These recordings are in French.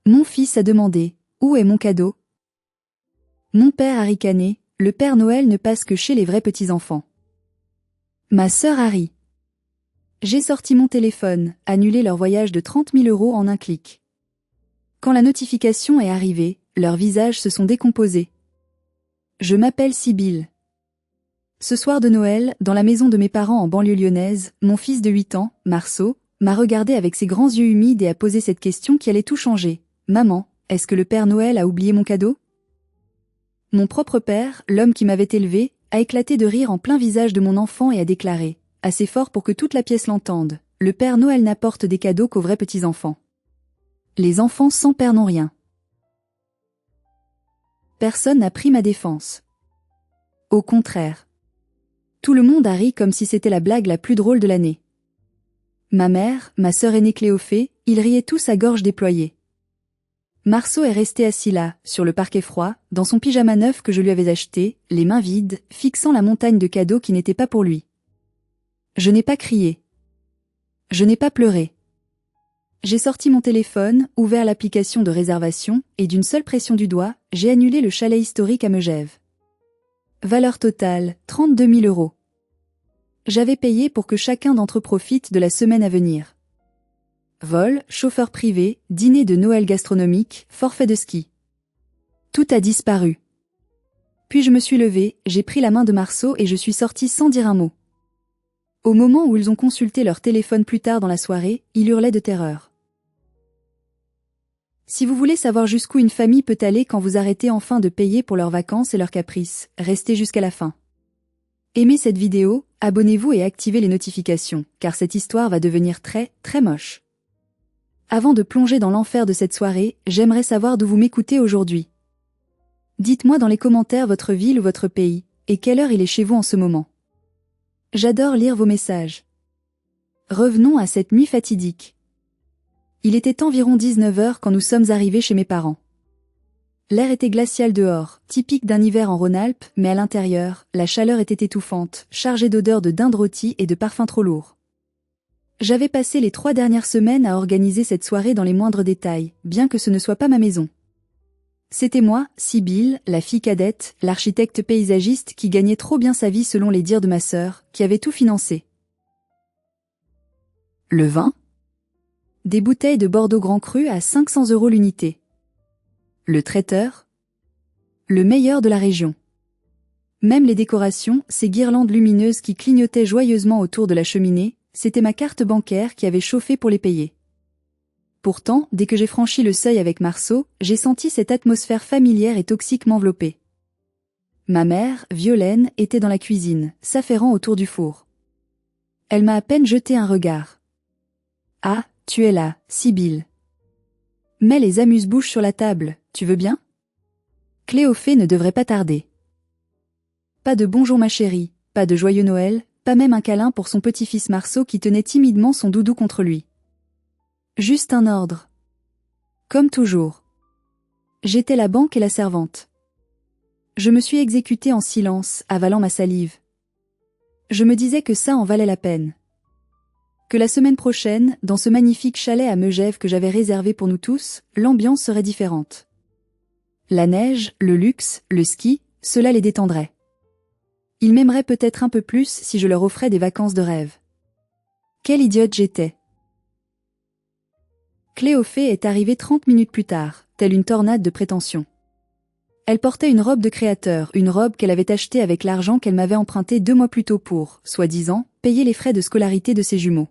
Mon fils a demandé « Où est mon cadeau ?» Mon père a ricané « Le Père Noël ne passe que chez les vrais petits-enfants. » Ma sœur a ri. J'ai sorti mon téléphone, annulé leur voyage de 30 000 € en un clic. Quand la notification est arrivée, leurs visages se sont décomposés. Je m'appelle Sibylle. Ce soir de Noël, dans la maison de mes parents en banlieue lyonnaise, mon fils de 8 ans, Marceau, m'a regardé avec ses grands yeux humides et a posé cette question qui allait tout changer. « Maman, est-ce que le Père Noël a oublié mon cadeau ?» Mon propre père, l'homme qui m'avait élevé, a éclaté de rire en plein visage de mon enfant et a déclaré, assez fort pour que toute la pièce l'entende, « Le Père Noël n'apporte des cadeaux qu'aux vrais petits-enfants. Les enfants sans père n'ont rien. » Personne n'a pris ma défense. Au contraire. Tout le monde a ri comme si c'était la blague la plus drôle de l'année. Ma mère, ma sœur aînée Cléophée, ils riaient tous à gorge déployée. Marceau est resté assis là, sur le parquet froid, dans son pyjama neuf que je lui avais acheté, les mains vides, fixant la montagne de cadeaux qui n'étaient pas pour lui. Je n'ai pas crié. Je n'ai pas pleuré. J'ai sorti mon téléphone, ouvert l'application de réservation, et d'une seule pression du doigt, j'ai annulé le chalet historique à Megève. Valeur totale, 32 000 €. J'avais payé pour que chacun d'entre eux profite de la semaine à venir. Vol, chauffeur privé, dîner de Noël gastronomique, forfait de ski. Tout a disparu. Puis je me suis levée, j'ai pris la main de Marceau et je suis sortie sans dire un mot. Au moment où ils ont consulté leur téléphone plus tard dans la soirée, il hurlait de terreur. Si vous voulez savoir jusqu'où une famille peut aller quand vous arrêtez enfin de payer pour leurs vacances et leurs caprices, restez jusqu'à la fin. Aimez cette vidéo, abonnez-vous et activez les notifications, car cette histoire va devenir très, très moche. Avant de plonger dans l'enfer de cette soirée, j'aimerais savoir d'où vous m'écoutez aujourd'hui. Dites-moi dans les commentaires votre ville ou votre pays, et quelle heure il est chez vous en ce moment. J'adore lire vos messages. Revenons à cette nuit fatidique. Il était environ 19 h quand nous sommes arrivés chez mes parents. L'air était glacial dehors, typique d'un hiver en Rhône-Alpes, mais à l'intérieur, la chaleur était étouffante, chargée d'odeurs de dinde rôtie et de parfums trop lourds. J'avais passé les 3 dernières semaines à organiser cette soirée dans les moindres détails, bien que ce ne soit pas ma maison. C'était moi, Sibylle, la fille cadette, l'architecte paysagiste qui gagnait trop bien sa vie selon les dires de ma sœur, qui avait tout financé. Le vin ? Des bouteilles de Bordeaux Grand Cru à 500 € l'unité. Le traiteur ? Le meilleur de la région. Même les décorations, ces guirlandes lumineuses qui clignotaient joyeusement autour de la cheminée, c'était ma carte bancaire qui avait chauffé pour les payer. Pourtant, dès que j'ai franchi le seuil avec Marceau, j'ai senti cette atmosphère familière et toxique m'envelopper. Ma mère, Violaine, était dans la cuisine, s'affairant autour du four. Elle m'a à peine jeté un regard. « Ah, tu es là, Sibylle. Mets les amuse-bouches sur la table, tu veux bien ? Cléophée ne devrait pas tarder. » Pas de bonjour ma chérie, pas de joyeux Noël, pas même un câlin pour son petit-fils Marceau qui tenait timidement son doudou contre lui. Juste un ordre. Comme toujours. J'étais la banque et la servante. Je me suis exécutée en silence, avalant ma salive. Je me disais que ça en valait la peine. Que la semaine prochaine, dans ce magnifique chalet à Megève que j'avais réservé pour nous tous, l'ambiance serait différente. La neige, le luxe, le ski, cela les détendrait. Ils m'aimeraient peut-être un peu plus si je leur offrais des vacances de rêve. Quelle idiote j'étais. Cléophée est arrivée 30 minutes plus tard, telle une tornade de prétention. Elle portait une robe de créateur, une robe qu'elle avait achetée avec l'argent qu'elle m'avait emprunté 2 mois plus tôt pour, soi-disant, payer les frais de scolarité de ses jumeaux.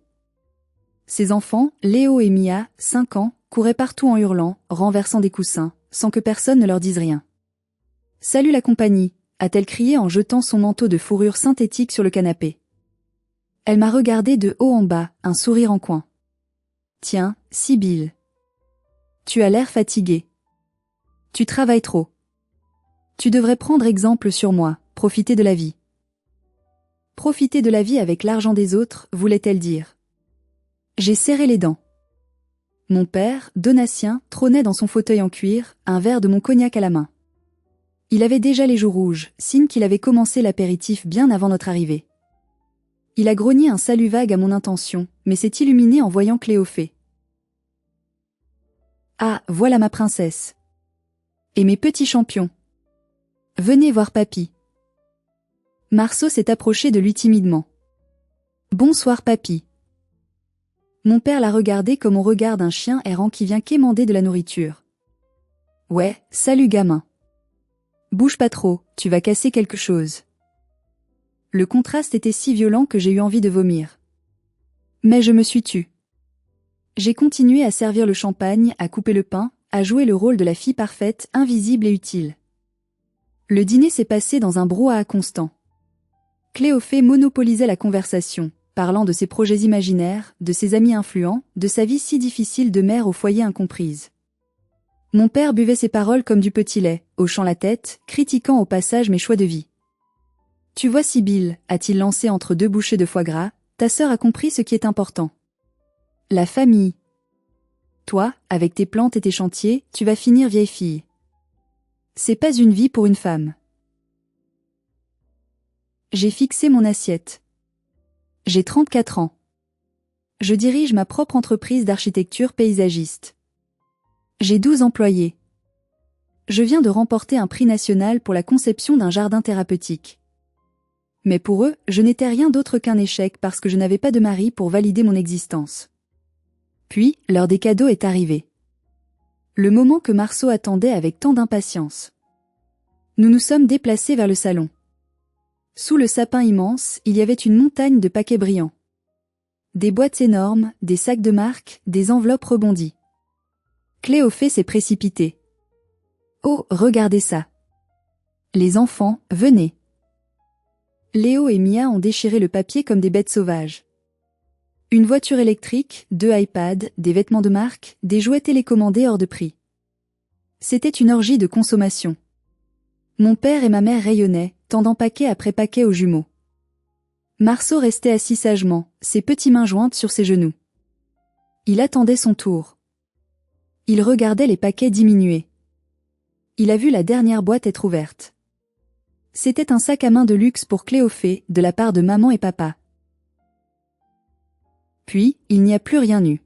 Ses enfants, Léo et Mia, 5 ans, couraient partout en hurlant, renversant des coussins, sans que personne ne leur dise rien. « Salut la compagnie !» a-t-elle crié en jetant son manteau de fourrure synthétique sur le canapé. Elle m'a regardé de haut en bas, un sourire en coin. « Tiens, Sibylle. Tu as l'air fatiguée. Tu travailles trop. Tu devrais prendre exemple sur moi, profiter de la vie. » Profiter de la vie avec l'argent des autres, voulait-elle dire. J'ai serré les dents. Mon père, Donatien, trônait dans son fauteuil en cuir, un verre de mon cognac à la main. Il avait déjà les joues rouges, signe qu'il avait commencé l'apéritif bien avant notre arrivée. Il a grogné un salut vague à mon intention, mais s'est illuminé en voyant Cléophée. Ah, voilà ma princesse. Et mes petits champions. Venez voir papy. Marceau s'est approché de lui timidement. Bonsoir papy. Mon père l'a regardé comme on regarde un chien errant qui vient quémander de la nourriture. Ouais, salut gamin. Bouge pas trop, tu vas casser quelque chose. Le contraste était si violent que j'ai eu envie de vomir. Mais je me suis tue. J'ai continué à servir le champagne, à couper le pain, à jouer le rôle de la fille parfaite, invisible et utile. Le dîner s'est passé dans un brouhaha constant. Cléophée monopolisait la conversation, parlant de ses projets imaginaires, de ses amis influents, de sa vie si difficile de mère au foyer incomprise. Mon père buvait ses paroles comme du petit lait, hochant la tête, critiquant au passage mes choix de vie. Tu vois Sibylle, a-t-il lancé entre deux bouchées de foie gras, ta sœur a compris ce qui est important. La famille. Toi, avec tes plantes et tes chantiers, tu vas finir vieille fille. C'est pas une vie pour une femme. J'ai fixé mon assiette. J'ai 34 ans. Je dirige ma propre entreprise d'architecture paysagiste. J'ai 12 employés. Je viens de remporter un prix national pour la conception d'un jardin thérapeutique. Mais pour eux, je n'étais rien d'autre qu'un échec parce que je n'avais pas de mari pour valider mon existence. Puis, l'heure des cadeaux est arrivée. Le moment que Marceau attendait avec tant d'impatience. Nous nous sommes déplacés vers le salon. Sous le sapin immense, il y avait une montagne de paquets brillants. Des boîtes énormes, des sacs de marque, des enveloppes rebondies. Cléophée s'est précipitée. Oh, regardez ça. Les enfants, venez. Léo et Mia ont déchiré le papier comme des bêtes sauvages. Une voiture électrique, 2 iPads, des vêtements de marque, des jouets télécommandés hors de prix. C'était une orgie de consommation. Mon père et ma mère rayonnaient, tendant paquet après paquet aux jumeaux. Marceau restait assis sagement, ses petites mains jointes sur ses genoux. Il attendait son tour. Il regardait les paquets diminuer. Il a vu la dernière boîte être ouverte. C'était un sac à main de luxe pour Cléophée, de la part de maman et papa. Puis, il n'y a plus rien eu.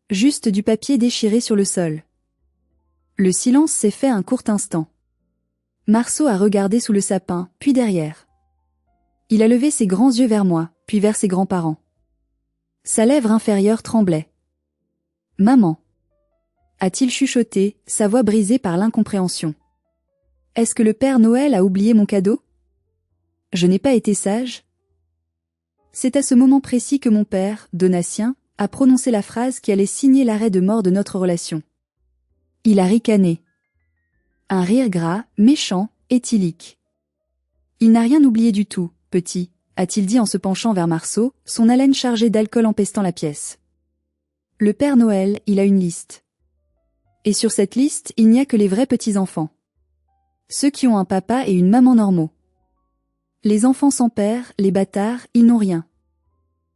Juste du papier déchiré sur le sol. Le silence s'est fait un court instant. Marceau a regardé sous le sapin, puis derrière. Il a levé ses grands yeux vers moi, puis vers ses grands-parents. Sa lèvre inférieure tremblait. « Maman » a-t-il chuchoté, sa voix brisée par l'incompréhension. Est-ce que le Père Noël a oublié mon cadeau? Je n'ai pas été sage? C'est à ce moment précis que mon père, Donatien, a prononcé la phrase qui allait signer l'arrêt de mort de notre relation. Il a ricané. Un rire gras, méchant, éthylique. Il n'a rien oublié du tout, petit, a-t-il dit en se penchant vers Marceau, son haleine chargée d'alcool empestant la pièce. Le Père Noël, il a une liste. Et sur cette liste, il n'y a que les vrais petits-enfants. Ceux qui ont un papa et une maman normaux. Les enfants sans père, les bâtards, ils n'ont rien.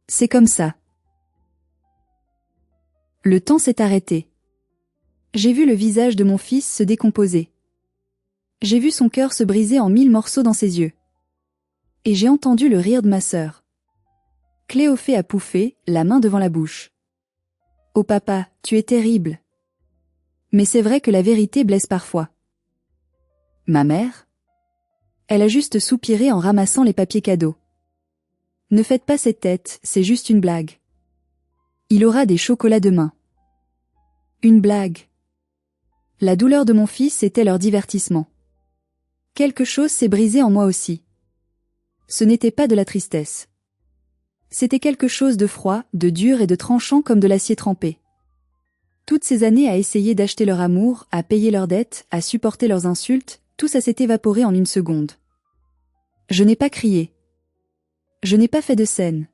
C'est comme ça. Le temps s'est arrêté. J'ai vu le visage de mon fils se décomposer. J'ai vu son cœur se briser en 1000 morceaux dans ses yeux. Et j'ai entendu le rire de ma sœur. Cléophée a pouffé, la main devant la bouche. Oh papa, tu es terrible. Mais c'est vrai que la vérité blesse parfois. Ma mère? Elle a juste soupiré en ramassant les papiers cadeaux. Ne faites pas cette tête, c'est juste une blague. Il aura des chocolats demain. Une blague. La douleur de mon fils était leur divertissement. Quelque chose s'est brisé en moi aussi. Ce n'était pas de la tristesse. C'était quelque chose de froid, de dur et de tranchant comme de l'acier trempé. Toutes ces années à essayer d'acheter leur amour, à payer leurs dettes, à supporter leurs insultes, tout ça s'est évaporé en une seconde. Je n'ai pas crié. Je n'ai pas fait de scène.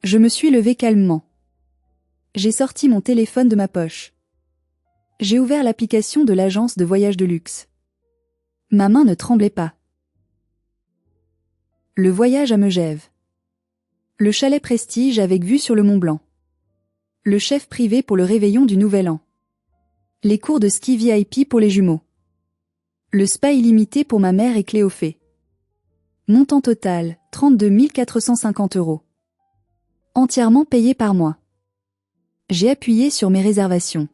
Je me suis levée calmement. J'ai sorti mon téléphone de ma poche. J'ai ouvert l'application de l'agence de voyage de luxe. Ma main ne tremblait pas. Le voyage à Megève. Le chalet prestige avec vue sur le Mont Blanc. Le chef privé pour le réveillon du Nouvel An. Les cours de ski VIP pour les jumeaux. Le spa illimité pour ma mère et Cléophée. Montant total, 32 450 €. Entièrement payé par moi. J'ai appuyé sur mes réservations.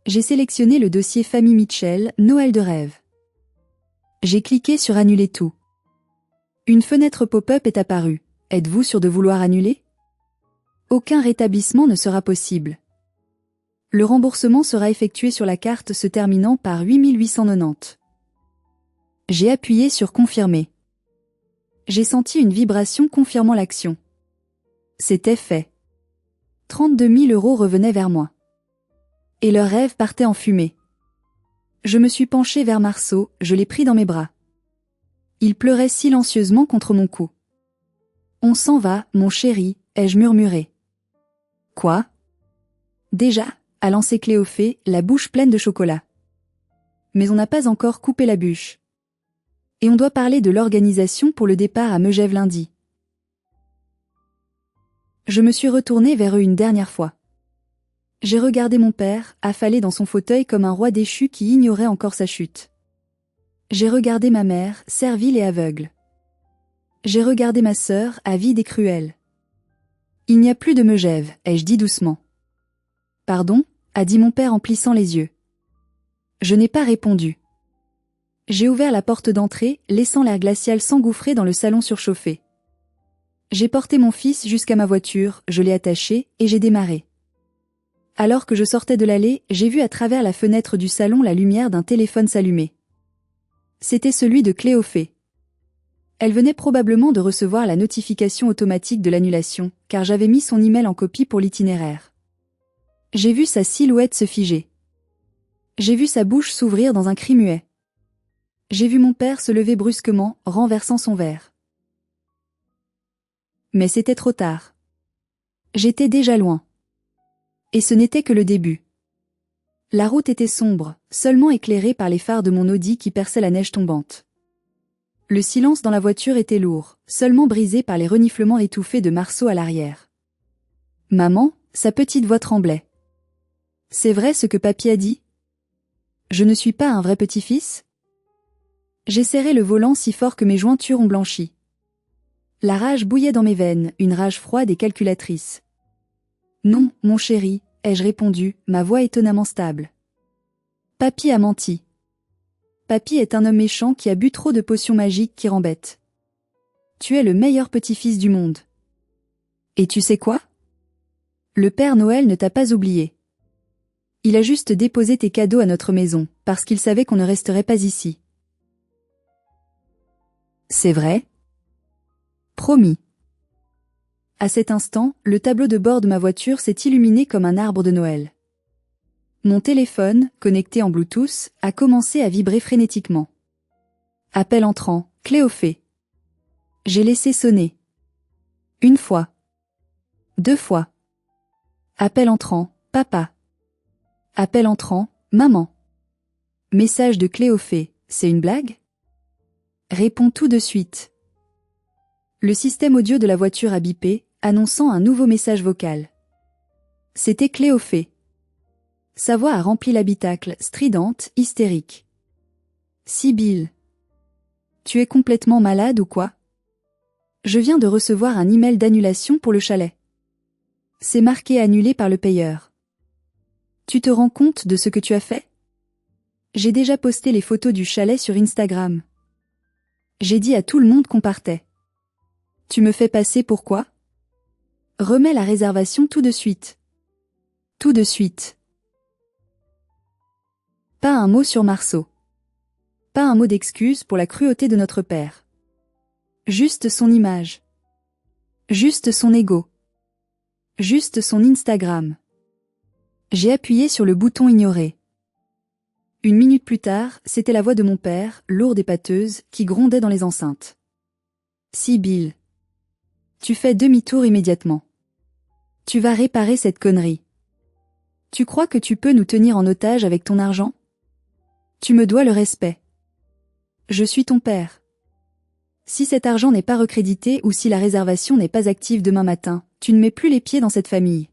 J'ai sélectionné le dossier Famille Mitchell, Noël de rêve. J'ai cliqué sur Annuler tout. Une fenêtre pop-up est apparue. Êtes-vous sûr de vouloir annuler? Aucun rétablissement ne sera possible. Le remboursement sera effectué sur la carte se terminant par 8890. J'ai appuyé sur Confirmer. J'ai senti une vibration confirmant l'action. C'était fait. 32 000 € revenaient vers moi. Et leur rêve partait en fumée. Je me suis penchée vers Marceau, je l'ai pris dans mes bras. Il pleurait silencieusement contre mon cou. On s'en va, mon chéri, ai-je murmuré. Quoi? Déjà, a lancé Cléophée, la bouche pleine de chocolat. Mais on n'a pas encore coupé la bûche. Et on doit parler de l'organisation pour le départ à Megève lundi. Je me suis retournée vers eux une dernière fois. J'ai regardé mon père, affalé dans son fauteuil comme un roi déchu qui ignorait encore sa chute. J'ai regardé ma mère, servile et aveugle. J'ai regardé ma sœur, avide et cruelle. Il n'y a plus de Megève, ai-je dit doucement. Pardon, a dit mon père en plissant les yeux. Je n'ai pas répondu. J'ai ouvert la porte d'entrée, laissant l'air glacial s'engouffrer dans le salon surchauffé. J'ai porté mon fils jusqu'à ma voiture, je l'ai attaché, et j'ai démarré. Alors que je sortais de l'allée, j'ai vu à travers la fenêtre du salon la lumière d'un téléphone s'allumer. C'était celui de Cléophée. Elle venait probablement de recevoir la notification automatique de l'annulation, car j'avais mis son email en copie pour l'itinéraire. J'ai vu sa silhouette se figer. J'ai vu sa bouche s'ouvrir dans un cri muet. J'ai vu mon père se lever brusquement, renversant son verre. Mais c'était trop tard. J'étais déjà loin. Et ce n'était que le début. La route était sombre, seulement éclairée par les phares de mon Audi qui perçaient la neige tombante. Le silence dans la voiture était lourd, seulement brisé par les reniflements étouffés de Marceau à l'arrière. Maman, sa petite voix tremblait. C'est vrai ce que papy a dit? Je ne suis pas un vrai petit-fils? J'ai serré le volant si fort que mes jointures ont blanchi. La rage bouillait dans mes veines, une rage froide et calculatrice. Non, mon chéri, ai-je répondu, ma voix étonnamment stable. Papy a menti. Papy est un homme méchant qui a bu trop de potions magiques qui rend bête. Tu es le meilleur petit-fils du monde. Et tu sais quoi? Le Père Noël ne t'a pas oublié. Il a juste déposé tes cadeaux à notre maison, parce qu'il savait qu'on ne resterait pas ici. C'est vrai? Promis. À cet instant, le tableau de bord de ma voiture s'est illuminé comme un arbre de Noël. Mon téléphone, connecté en Bluetooth, a commencé à vibrer frénétiquement. Appel entrant, Cléophée. J'ai laissé sonner. Une fois. 2 fois. Appel entrant, papa. Appel entrant, maman. Message de Cléophée, c'est une blague? Réponds tout de suite. Le système audio de la voiture a bipé, annonçant un nouveau message vocal. C'était Cléophée. Sa voix a rempli l'habitacle, stridente, hystérique. Sibylle. Tu es complètement malade ou quoi? Je viens de recevoir un email d'annulation pour le chalet. C'est marqué annulé par le payeur. Tu te rends compte de ce que tu as fait? J'ai déjà posté les photos du chalet sur Instagram. J'ai dit à tout le monde qu'on partait. Tu me fais passer pour quoi? Remets la réservation tout de suite. Tout de suite. Pas un mot sur Marceau. Pas un mot d'excuse pour la cruauté de notre père. Juste son image. Juste son ego. Juste son Instagram. J'ai appuyé sur le bouton ignorer. 1 minute plus tard, c'était la voix de mon père, lourde et pâteuse, qui grondait dans les enceintes. Sibylle. Tu fais demi-tour immédiatement. Tu vas réparer cette connerie. Tu crois que tu peux nous tenir en otage avec ton argent? Tu me dois le respect. Je suis ton père. Si cet argent n'est pas recrédité ou si la réservation n'est pas active demain matin, tu ne mets plus les pieds dans cette famille.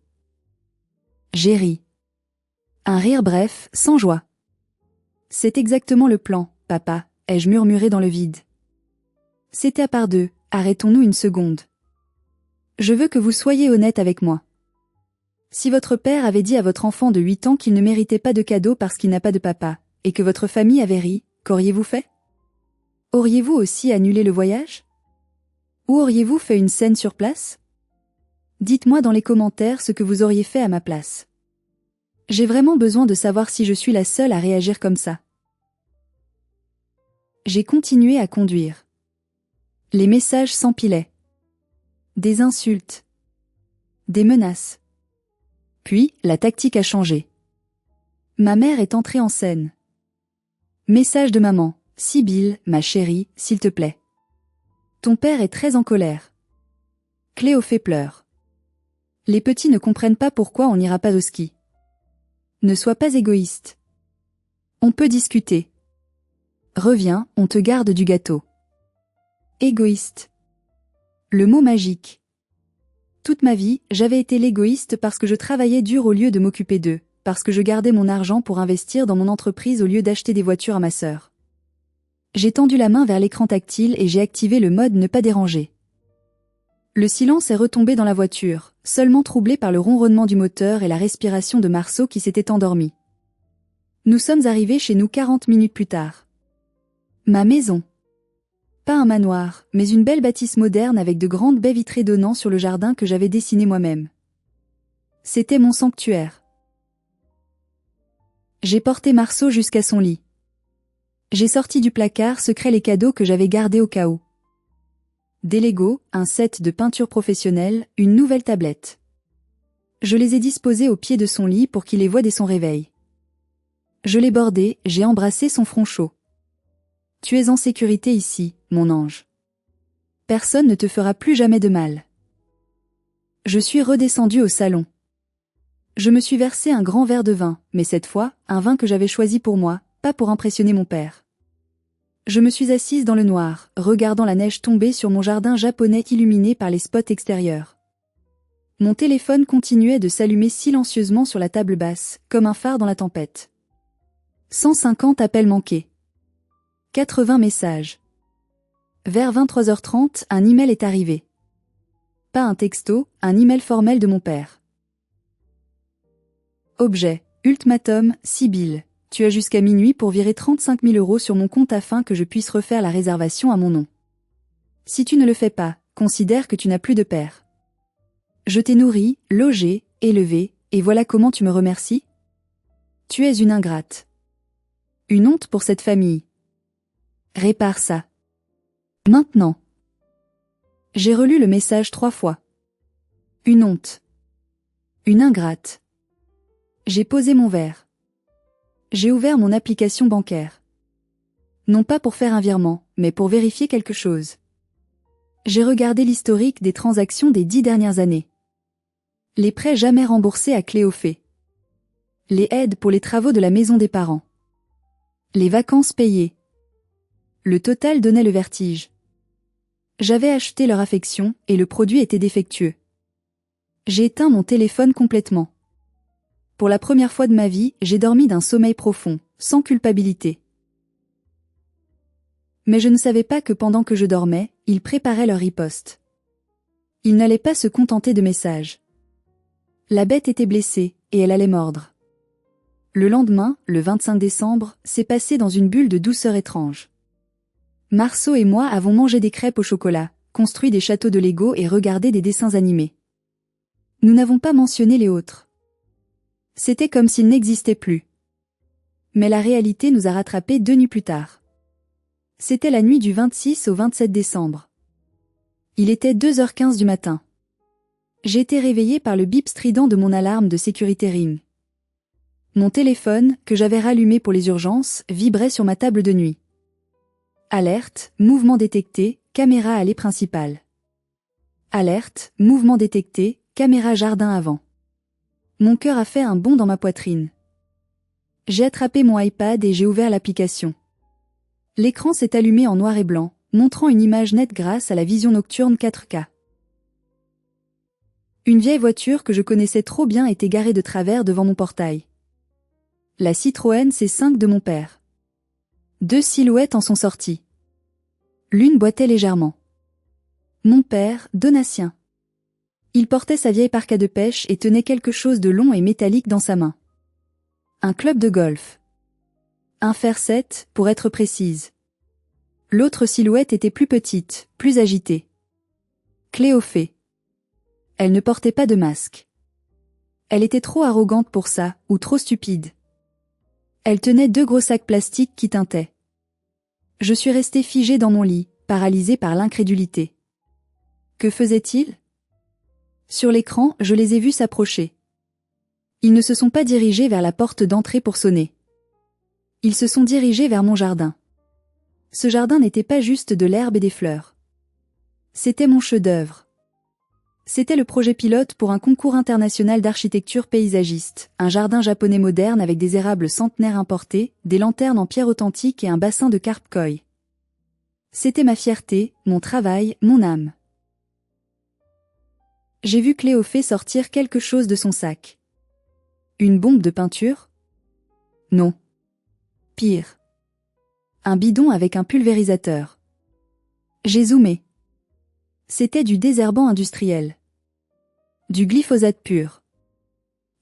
J'ai ri. Un rire bref, sans joie. C'est exactement le plan, papa, ai-je murmuré dans le vide. C'était à part deux, arrêtons-nous une seconde. Je veux que vous soyez honnête avec moi. Si votre père avait dit à votre enfant de 8 ans qu'il ne méritait pas de cadeau parce qu'il n'a pas de papa, et que votre famille avait ri, qu'auriez-vous fait? Auriez-vous aussi annulé le voyage? Ou auriez-vous fait une scène sur place? Dites-moi dans les commentaires ce que vous auriez fait à ma place. J'ai vraiment besoin de savoir si je suis la seule à réagir comme ça. J'ai continué à conduire. Les messages s'empilaient. Des insultes. Des menaces. Puis, la tactique a changé. Ma mère est entrée en scène. Message de maman. Sibylle, ma chérie, s'il te plaît. Ton père est très en colère. Cléophée pleure. Les petits ne comprennent pas pourquoi on n'ira pas au ski. Ne sois pas égoïste. On peut discuter. Reviens, on te garde du gâteau. Égoïste. Le mot magique. Toute ma vie, j'avais été l'égoïste parce que je travaillais dur au lieu de m'occuper d'eux, parce que je gardais mon argent pour investir dans mon entreprise au lieu d'acheter des voitures à ma sœur. J'ai tendu la main vers l'écran tactile et j'ai activé le mode ne pas déranger. Le silence est retombé dans la voiture, seulement troublé par le ronronnement du moteur et la respiration de Marceau qui s'était endormi. Nous sommes arrivés chez nous 40 minutes plus tard. Ma maison. Pas un manoir, mais une belle bâtisse moderne avec de grandes baies vitrées donnant sur le jardin que j'avais dessiné moi-même. C'était mon sanctuaire. J'ai porté Marceau jusqu'à son lit. J'ai sorti du placard secret les cadeaux que j'avais gardés au cas où. Des Legos, un set de peinture professionnelle, une nouvelle tablette. Je les ai disposés au pied de son lit pour qu'il les voie dès son réveil. Je l'ai bordé, j'ai embrassé son front chaud. Tu es en sécurité ici, mon ange. Personne ne te fera plus jamais de mal. Je suis redescendue au salon. Je me suis versé un grand verre de vin, mais cette fois, un vin que j'avais choisi pour moi, pas pour impressionner mon père. Je me suis assise dans le noir, regardant la neige tomber sur mon jardin japonais illuminé par les spots extérieurs. Mon téléphone continuait de s'allumer silencieusement sur la table basse, comme un phare dans la tempête. 150 appels manqués. 80 messages. Vers 23h30, un email est arrivé. Pas un texto, un email formel de mon père. Objet, ultimatum, Sibylle. Tu as jusqu'à minuit pour virer 35 000 € sur mon compte afin que je puisse refaire la réservation à mon nom. Si tu ne le fais pas, considère que tu n'as plus de père. Je t'ai nourri, logé, élevé, et voilà comment tu me remercies? Tu es une ingrate. Une honte pour cette famille. Répare ça. Maintenant. J'ai relu le message 3 fois. Une honte. Une ingrate. J'ai posé mon verre. J'ai ouvert mon application bancaire. Non pas pour faire un virement, mais pour vérifier quelque chose. J'ai regardé l'historique des transactions des 10 dernières années. Les prêts jamais remboursés à Cléophée. Les aides pour les travaux de la maison des parents. Les vacances payées. Le total donnait le vertige. J'avais acheté leur affection et le produit était défectueux. J'ai éteint mon téléphone complètement. Pour la première fois de ma vie, j'ai dormi d'un sommeil profond, sans culpabilité. Mais je ne savais pas que pendant que je dormais, ils préparaient leur riposte. Ils n'allaient pas se contenter de messages. La bête était blessée, et elle allait mordre. Le lendemain, le 25 décembre, s'est passé dans une bulle de douceur étrange. Marceau et moi avons mangé des crêpes au chocolat, construit des châteaux de Lego et regardé des dessins animés. Nous n'avons pas mentionné les autres. C'était comme s'ils n'existaient plus. Mais la réalité nous a rattrapés 2 nuits plus tard. C'était la nuit du 26 au 27 décembre. Il était 2h15 du matin. J'ai été réveillée par le bip strident de mon alarme de sécurité Ring. Mon téléphone, que j'avais rallumé pour les urgences, vibrait sur ma table de nuit. Alerte, mouvement détecté, caméra allée principale. Alerte, mouvement détecté, caméra jardin avant. Mon cœur a fait un bond dans ma poitrine. J'ai attrapé mon iPad et j'ai ouvert l'application. L'écran s'est allumé en noir et blanc, montrant une image nette grâce à la vision nocturne 4K. Une vieille voiture que je connaissais trop bien était garée de travers devant mon portail. La Citroën C5 de mon père. 2 silhouettes en sont sorties. L'une boitait légèrement. Mon père, Donatien. Il portait sa vieille parka de pêche et tenait quelque chose de long et métallique dans sa main. Un club de golf. Un fer 7, pour être précise. L'autre silhouette était plus petite, plus agitée. Cléophée. Elle ne portait pas de masque. Elle était trop arrogante pour ça, ou trop stupide. Elle tenait 2 gros sacs plastiques qui tintaient. Je suis restée figée dans mon lit, paralysée par l'incrédulité. Que faisait-il ? Sur l'écran, je les ai vus s'approcher. Ils ne se sont pas dirigés vers la porte d'entrée pour sonner. Ils se sont dirigés vers mon jardin. Ce jardin n'était pas juste de l'herbe et des fleurs. C'était mon chef-d'œuvre. C'était le projet pilote pour un concours international d'architecture paysagiste, un jardin japonais moderne avec des érables centenaires importés, des lanternes en pierre authentique et un bassin de carpe koi. C'était ma fierté, mon travail, mon âme. J'ai vu Cléophée sortir quelque chose de son sac. Une bombe de peinture ? Non. Pire. Un bidon avec un pulvérisateur. J'ai zoomé. C'était du désherbant industriel. Du glyphosate pur.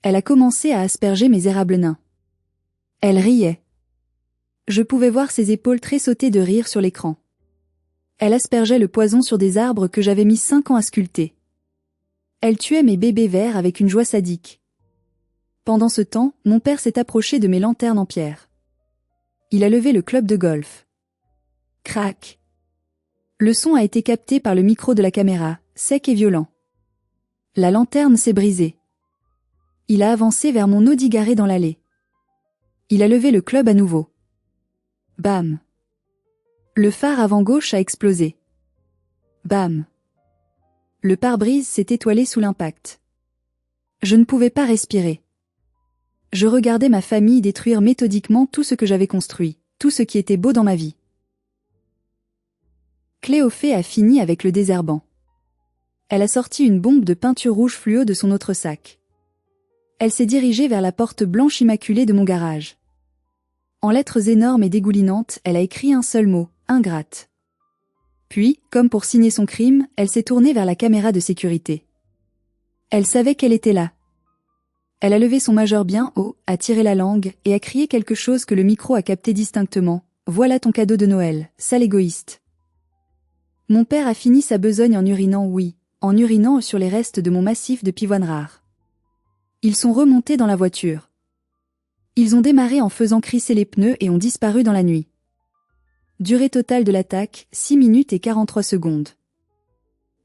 Elle a commencé à asperger mes érables nains. Elle riait. Je pouvais voir ses épaules tressautées de rire sur l'écran. Elle aspergeait le poison sur des arbres que j'avais mis 5 ans à sculpter. Elle tuait mes bébés verts avec une joie sadique. Pendant ce temps, mon père s'est approché de mes lanternes en pierre. Il a levé le club de golf. Crac. Le son a été capté par le micro de la caméra, sec et violent. La lanterne s'est brisée. Il a avancé vers mon Audi garé dans l'allée. Il a levé le club à nouveau. Bam. Le phare avant gauche a explosé. Bam. Le pare-brise s'est étoilé sous l'impact. Je ne pouvais pas respirer. Je regardais ma famille détruire méthodiquement tout ce que j'avais construit, tout ce qui était beau dans ma vie. Cléophée a fini avec le désherbant. Elle a sorti une bombe de peinture rouge fluo de son autre sac. Elle s'est dirigée vers la porte blanche immaculée de mon garage. En lettres énormes et dégoulinantes, elle a écrit un seul mot, ingrate. Puis, comme pour signer son crime, elle s'est tournée vers la caméra de sécurité. Elle savait qu'elle était là. Elle a levé son majeur bien haut, a tiré la langue, et a crié quelque chose que le micro a capté distinctement. « Voilà ton cadeau de Noël, sale égoïste !» Mon père a fini sa besogne en urinant, oui, en urinant sur les restes de mon massif de pivoine rare. Ils sont remontés dans la voiture. Ils ont démarré en faisant crisser les pneus et ont disparu dans la nuit. Durée totale de l'attaque, 6 minutes et 43 secondes.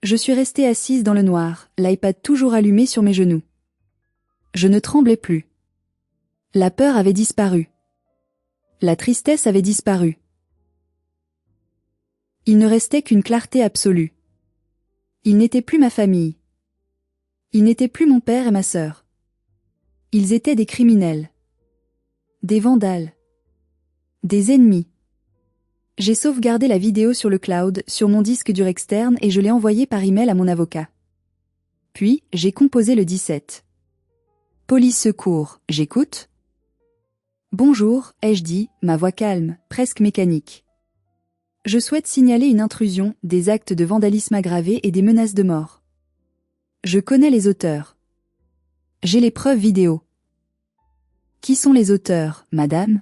Je suis restée assise dans le noir, l'iPad toujours allumé sur mes genoux. Je ne tremblais plus. La peur avait disparu. La tristesse avait disparu. Il ne restait qu'une clarté absolue. Ils n'étaient plus ma famille. Ils n'étaient plus mon père et ma sœur. Ils étaient des criminels. Des vandales. Des ennemis. J'ai sauvegardé la vidéo sur le cloud, sur mon disque dur externe et je l'ai envoyée par email à mon avocat. Puis, j'ai composé le 17. Police secours, j'écoute ? Bonjour, ai-je dit, ma voix calme, presque mécanique. Je souhaite signaler une intrusion, des actes de vandalisme aggravés et des menaces de mort. Je connais les auteurs. J'ai les preuves vidéo. Qui sont les auteurs, madame ?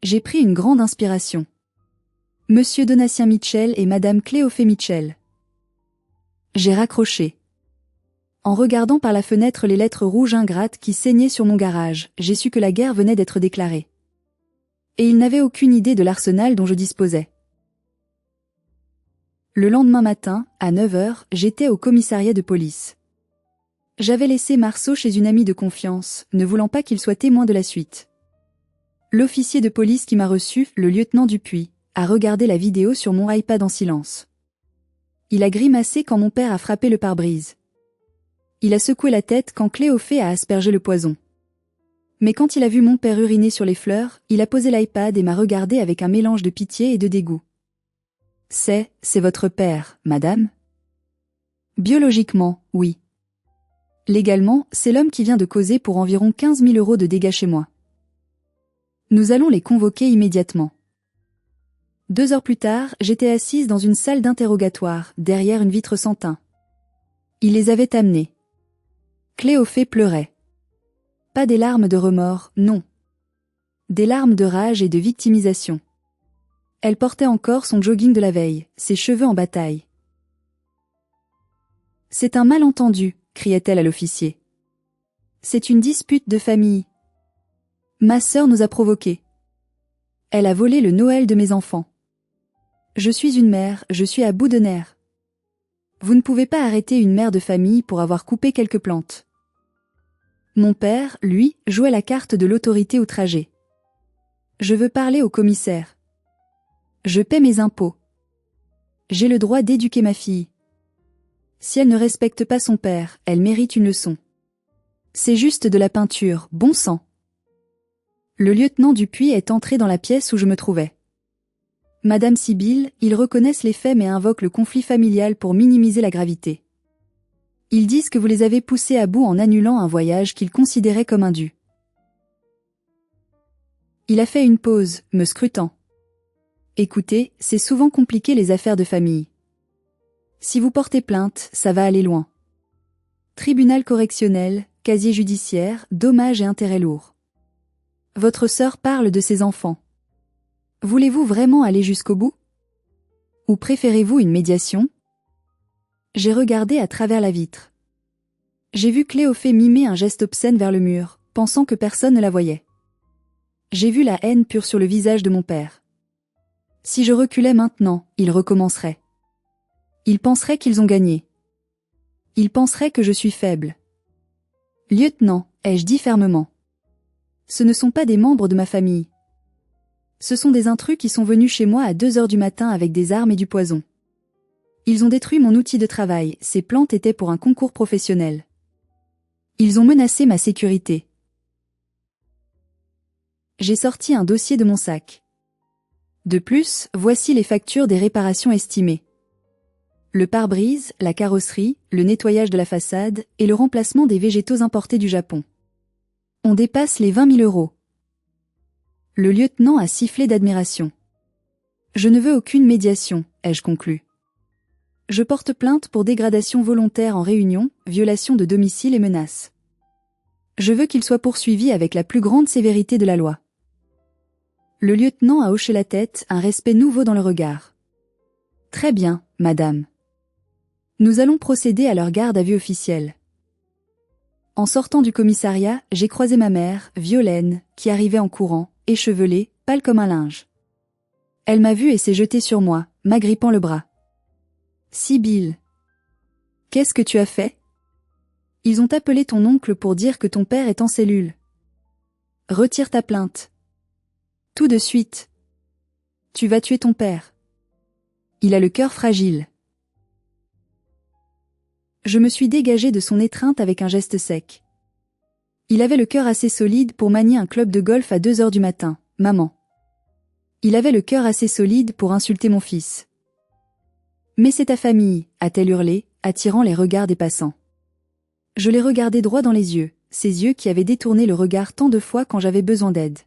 J'ai pris une grande inspiration. Monsieur Donatien Mitchell et madame Cléophée Mitchell. J'ai raccroché. En regardant par la fenêtre les lettres rouges ingrates qui saignaient sur mon garage, j'ai su que la guerre venait d'être déclarée. Et ils n'avaient aucune idée de l'arsenal dont je disposais. Le lendemain matin, à 9h, j'étais au commissariat de police. J'avais laissé Marceau chez une amie de confiance, ne voulant pas qu'il soit témoin de la suite. L'officier de police qui m'a reçu, le lieutenant Dupuis, a regardé la vidéo sur mon iPad en silence. Il a grimacé quand mon père a frappé le pare-brise. Il a secoué la tête quand Cléophée a aspergé le poison. Mais quand il a vu mon père uriner sur les fleurs, il a posé l'iPad et m'a regardé avec un mélange de pitié et de dégoût. C'est votre père, madame ? Biologiquement, oui. Légalement, c'est l'homme qui vient de causer pour environ 15 000 € de dégâts chez moi. Nous allons les convoquer immédiatement. 2 heures plus tard, j'étais assise dans une salle d'interrogatoire, derrière une vitre sans teint. Il les avait amenés. Cléophée pleurait. Pas des larmes de remords, non. Des larmes de rage et de victimisation. Elle portait encore son jogging de la veille, ses cheveux en bataille. C'est un malentendu, criait-elle à l'officier. C'est une dispute de famille. Ma sœur nous a provoqués. Elle a volé le Noël de mes enfants. Je suis une mère, je suis à bout de nerfs. Vous ne pouvez pas arrêter une mère de famille pour avoir coupé quelques plantes. Mon père, lui, jouait la carte de l'autorité outragée. Je veux parler au commissaire. Je paie mes impôts. J'ai le droit d'éduquer ma fille. Si elle ne respecte pas son père, elle mérite une leçon. C'est juste de la peinture, bon sang. Le lieutenant Dupuis est entré dans la pièce où je me trouvais. Madame Sibylle, ils reconnaissent les faits mais invoquent le conflit familial pour minimiser la gravité. Ils disent que vous les avez poussés à bout en annulant un voyage qu'ils considéraient comme indu. Il a fait une pause, me scrutant. Écoutez, c'est souvent compliqué les affaires de famille. Si vous portez plainte, ça va aller loin. Tribunal correctionnel, casier judiciaire, dommages et intérêts lourds. Votre sœur parle de ses enfants. Voulez-vous vraiment aller jusqu'au bout? Ou préférez-vous une médiation? J'ai regardé à travers la vitre. J'ai vu Cléophée mimer un geste obscène vers le mur, pensant que personne ne la voyait. J'ai vu la haine pure sur le visage de mon père. Si je reculais maintenant, ils recommenceraient. Ils penseraient qu'ils ont gagné. Ils penseraient que je suis faible. Lieutenant, ai-je dit fermement. Ce ne sont pas des membres de ma famille. Ce sont des intrus qui sont venus chez moi à 2 heures du matin avec des armes et du poison. Ils ont détruit mon outil de travail, ces plantes étaient pour un concours professionnel. Ils ont menacé ma sécurité. J'ai sorti un dossier de mon sac. De plus, voici les factures des réparations estimées. Le pare-brise, la carrosserie, le nettoyage de la façade et le remplacement des végétaux importés du Japon. On dépasse les 20 000 euros. Le lieutenant a sifflé d'admiration. Je ne veux aucune médiation, ai-je conclu. Je porte plainte pour dégradation volontaire en réunion, violation de domicile et menaces. Je veux qu'il soit poursuivi avec la plus grande sévérité de la loi. Le lieutenant a hoché la tête, un respect nouveau dans le regard. Très bien, madame. Nous allons procéder à leur garde à vue officielle. En sortant du commissariat, j'ai croisé ma mère, Violaine, qui arrivait en courant, échevelée, pâle comme un linge. Elle m'a vue et s'est jetée sur moi, m'agrippant le bras. Sibylle. Qu'est-ce que tu as fait? Ils ont appelé ton oncle pour dire que ton père est en cellule. Retire ta plainte. Tout de suite. Tu vas tuer ton père. Il a le cœur fragile. Je me suis dégagée de son étreinte avec un geste sec. Il avait le cœur assez solide pour manier un club de golf à 2 heures du matin, maman. Il avait le cœur assez solide pour insulter mon fils. Mais c'est ta famille, a-t-elle hurlé, attirant les regards des passants. Je l'ai regardé droit dans les yeux, ces yeux qui avaient détourné le regard tant de fois quand j'avais besoin d'aide.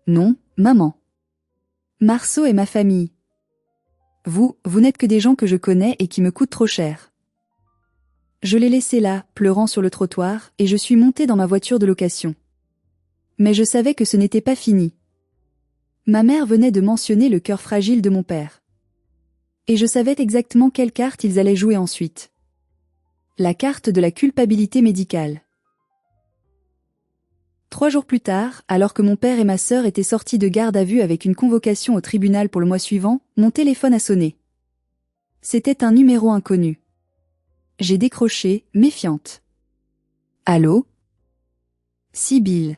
Non, maman. Marceau est ma famille. Vous n'êtes que des gens que je connais et qui me coûtent trop cher. Je l'ai laissé là, pleurant sur le trottoir, et je suis montée dans ma voiture de location. Mais je savais que ce n'était pas fini. Ma mère venait de mentionner le cœur fragile de mon père. Et je savais exactement quelle carte ils allaient jouer ensuite. La carte de la culpabilité médicale. 3 jours plus tard, alors que mon père et ma sœur étaient sortis de garde à vue avec une convocation au tribunal pour le mois suivant, mon téléphone a sonné. C'était un numéro inconnu. J'ai décroché, méfiante. Allô? Sibylle.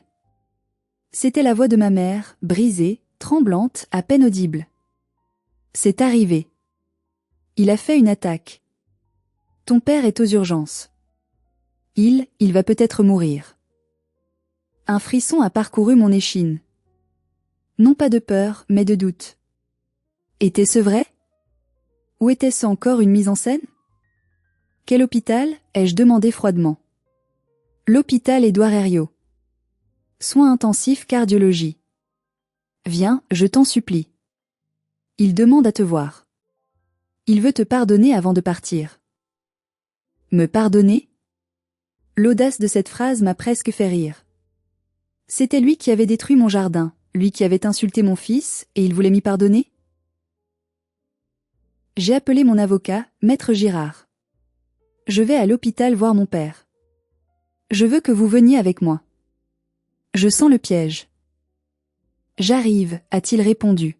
C'était la voix de ma mère, brisée, tremblante, à peine audible. C'est arrivé. Il a fait une attaque. Ton père est aux urgences. Il va peut-être mourir. Un frisson a parcouru mon échine. Non pas de peur, mais de doute. Était-ce vrai? Ou était-ce encore une mise en scène? Quel hôpital? Ai-je demandé froidement. L'hôpital Édouard Herriot. Soins intensifs cardiologie. Viens, je t'en supplie. Il demande à te voir. Il veut te pardonner avant de partir. Me pardonner? L'audace de cette phrase m'a presque fait rire. C'était lui qui avait détruit mon jardin, lui qui avait insulté mon fils, et il voulait m'y pardonner? J'ai appelé mon avocat, Maître Girard. Je vais à l'hôpital voir mon père. Je veux que vous veniez avec moi. Je sens le piège. J'arrive, a-t-il répondu.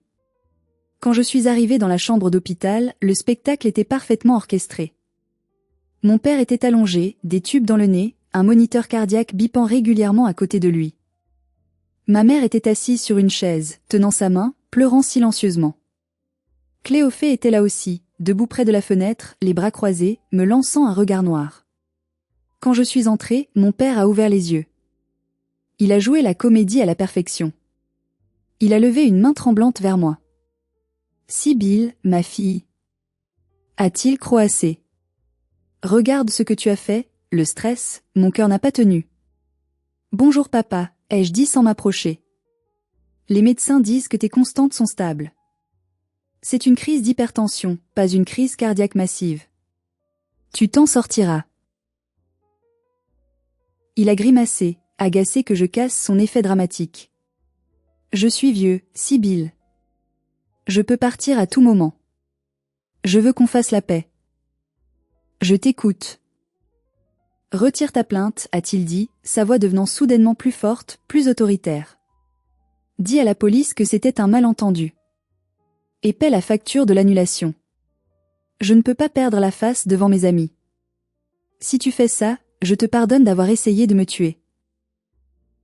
Quand je suis arrivé dans la chambre d'hôpital, le spectacle était parfaitement orchestré. Mon père était allongé, des tubes dans le nez, un moniteur cardiaque bipant régulièrement à côté de lui. Ma mère était assise sur une chaise, tenant sa main, pleurant silencieusement. Cléophée était là aussi, debout près de la fenêtre, les bras croisés, me lançant un regard noir. Quand je suis entré, mon père a ouvert les yeux. Il a joué la comédie à la perfection. Il a levé une main tremblante vers moi. « Sibylle, ma fille. » A-t-il croassé. « Regarde ce que tu as fait, le stress, mon cœur n'a pas tenu. »« Bonjour papa », ai-je dit sans m'approcher. « Les médecins disent que tes constantes sont stables. C'est une crise d'hypertension, pas une crise cardiaque massive. Tu t'en sortiras. » Il a grimacé, agacé que je casse son effet dramatique. Je suis vieux, Sibylle. Je peux partir à tout moment. Je veux qu'on fasse la paix. Je t'écoute. Retire ta plainte, a-t-il dit, sa voix devenant soudainement plus forte, plus autoritaire. Dis à la police que c'était un malentendu. Et paie la facture de l'annulation. Je ne peux pas perdre la face devant mes amis. Si tu fais ça, je te pardonne d'avoir essayé de me tuer.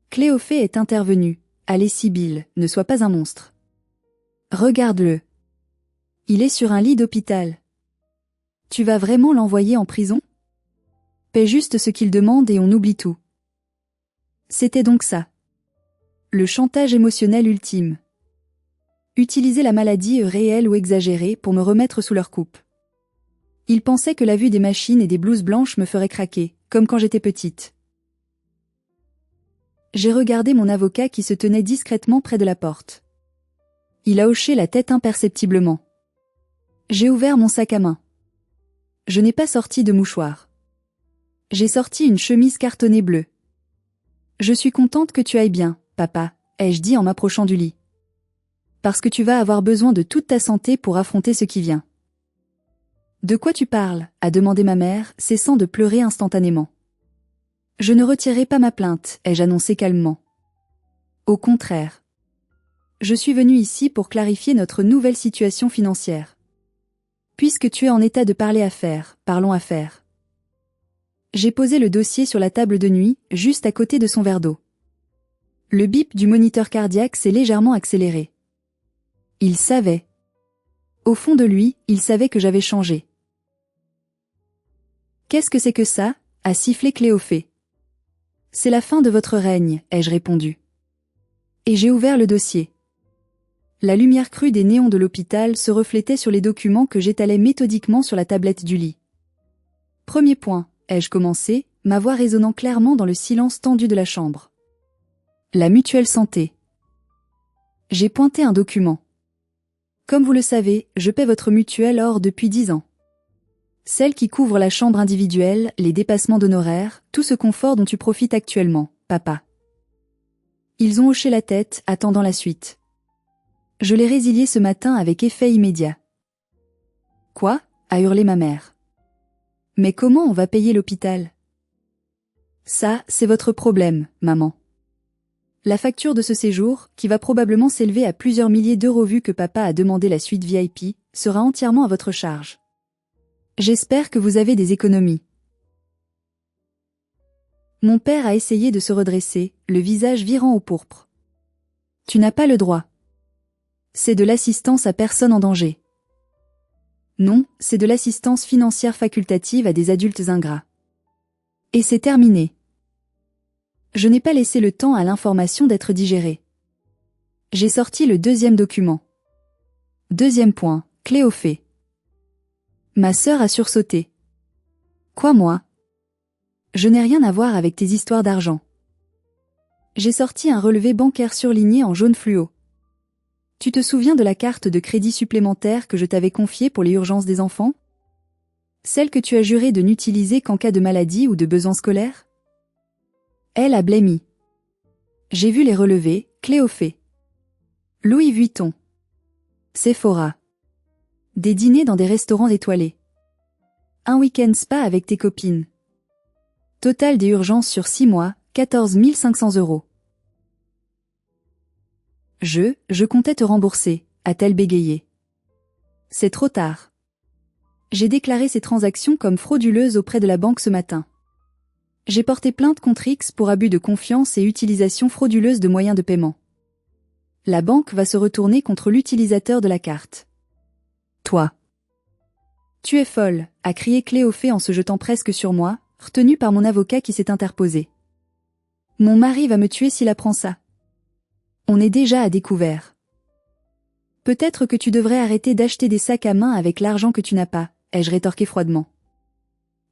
Cléophée est intervenu. Allez Sibylle, ne sois pas un monstre. Regarde-le. Il est sur un lit d'hôpital. Tu vas vraiment l'envoyer en prison? Paie juste ce qu'il demande et on oublie tout. C'était donc ça. Le chantage émotionnel ultime. Utiliser la maladie réelle ou exagérée pour me remettre sous leur coupe. Il pensait que la vue des machines et des blouses blanches me ferait craquer, comme quand j'étais petite. J'ai regardé mon avocat qui se tenait discrètement près de la porte. Il a hoché la tête imperceptiblement. J'ai ouvert mon sac à main. Je n'ai pas sorti de mouchoir. J'ai sorti une chemise cartonnée bleue. Je suis contente que tu ailles bien, papa, ai-je dit en m'approchant du lit. Parce que tu vas avoir besoin de toute ta santé pour affronter ce qui vient. De quoi tu parles? A demandé ma mère, cessant de pleurer instantanément. Je ne retirerai pas ma plainte, ai-je annoncé calmement. Au contraire. Je suis venue ici pour clarifier notre nouvelle situation financière. Puisque tu es en état de parler affaires, parlons affaires. J'ai posé le dossier sur la table de nuit, juste à côté de son verre d'eau. Le bip du moniteur cardiaque s'est légèrement accéléré. Il savait. Au fond de lui, il savait que j'avais changé. Qu'est-ce que c'est que ça? A sifflé Cléophée. C'est la fin de votre règne, ai-je répondu. Et j'ai ouvert le dossier. La lumière crue des néons de l'hôpital se reflétait sur les documents que j'étalais méthodiquement sur la tablette du lit. Premier point, ai-je commencé, ma voix résonnant clairement dans le silence tendu de la chambre. La mutuelle santé. J'ai pointé un document. Comme vous le savez, je paie votre mutuelle or depuis 10 ans. Celle qui couvre la chambre individuelle, les dépassements d'honoraires, tout ce confort dont tu profites actuellement, papa. Ils ont hoché la tête, attendant la suite. Je l'ai résilié ce matin avec effet immédiat. Quoi? A hurlé ma mère. Mais comment on va payer l'hôpital? Ça, c'est votre problème, maman. La facture de ce séjour, qui va probablement s'élever à plusieurs milliers d'euros vu que papa a demandé la suite VIP, sera entièrement à votre charge. J'espère que vous avez des économies. Mon père a essayé de se redresser, le visage virant au pourpre. Tu n'as pas le droit. C'est de l'assistance à personne en danger. Non, c'est de l'assistance financière facultative à des adultes ingrats. Et c'est terminé. Je n'ai pas laissé le temps à l'information d'être digérée. J'ai sorti le deuxième document. Deuxième point, Cléophée. Ma sœur a sursauté. Quoi moi? Je n'ai rien à voir avec tes histoires d'argent. J'ai sorti un relevé bancaire surligné en jaune fluo. Tu te souviens de la carte de crédit supplémentaire que je t'avais confiée pour les urgences des enfants? Celle que tu as juré de n'utiliser qu'en cas de maladie ou de besoin scolaire? Elle a blêmi. J'ai vu les relevés, Cléophée. Louis Vuitton. Sephora. Des dîners dans des restaurants étoilés. Un week-end spa avec tes copines. Total des urgences sur 6 mois, 14 500 €. Je comptais te rembourser, a-t-elle bégayé. C'est trop tard. J'ai déclaré ces transactions comme frauduleuses auprès de la banque ce matin. J'ai porté plainte contre X pour abus de confiance et utilisation frauduleuse de moyens de paiement. La banque va se retourner contre l'utilisateur de la carte. Toi. Tu es folle, a crié Cléophée en se jetant presque sur moi, retenue par mon avocat qui s'est interposé. Mon mari va me tuer s'il apprend ça. On est déjà à découvert. Peut-être que tu devrais arrêter d'acheter des sacs à main avec l'argent que tu n'as pas, ai-je rétorqué froidement.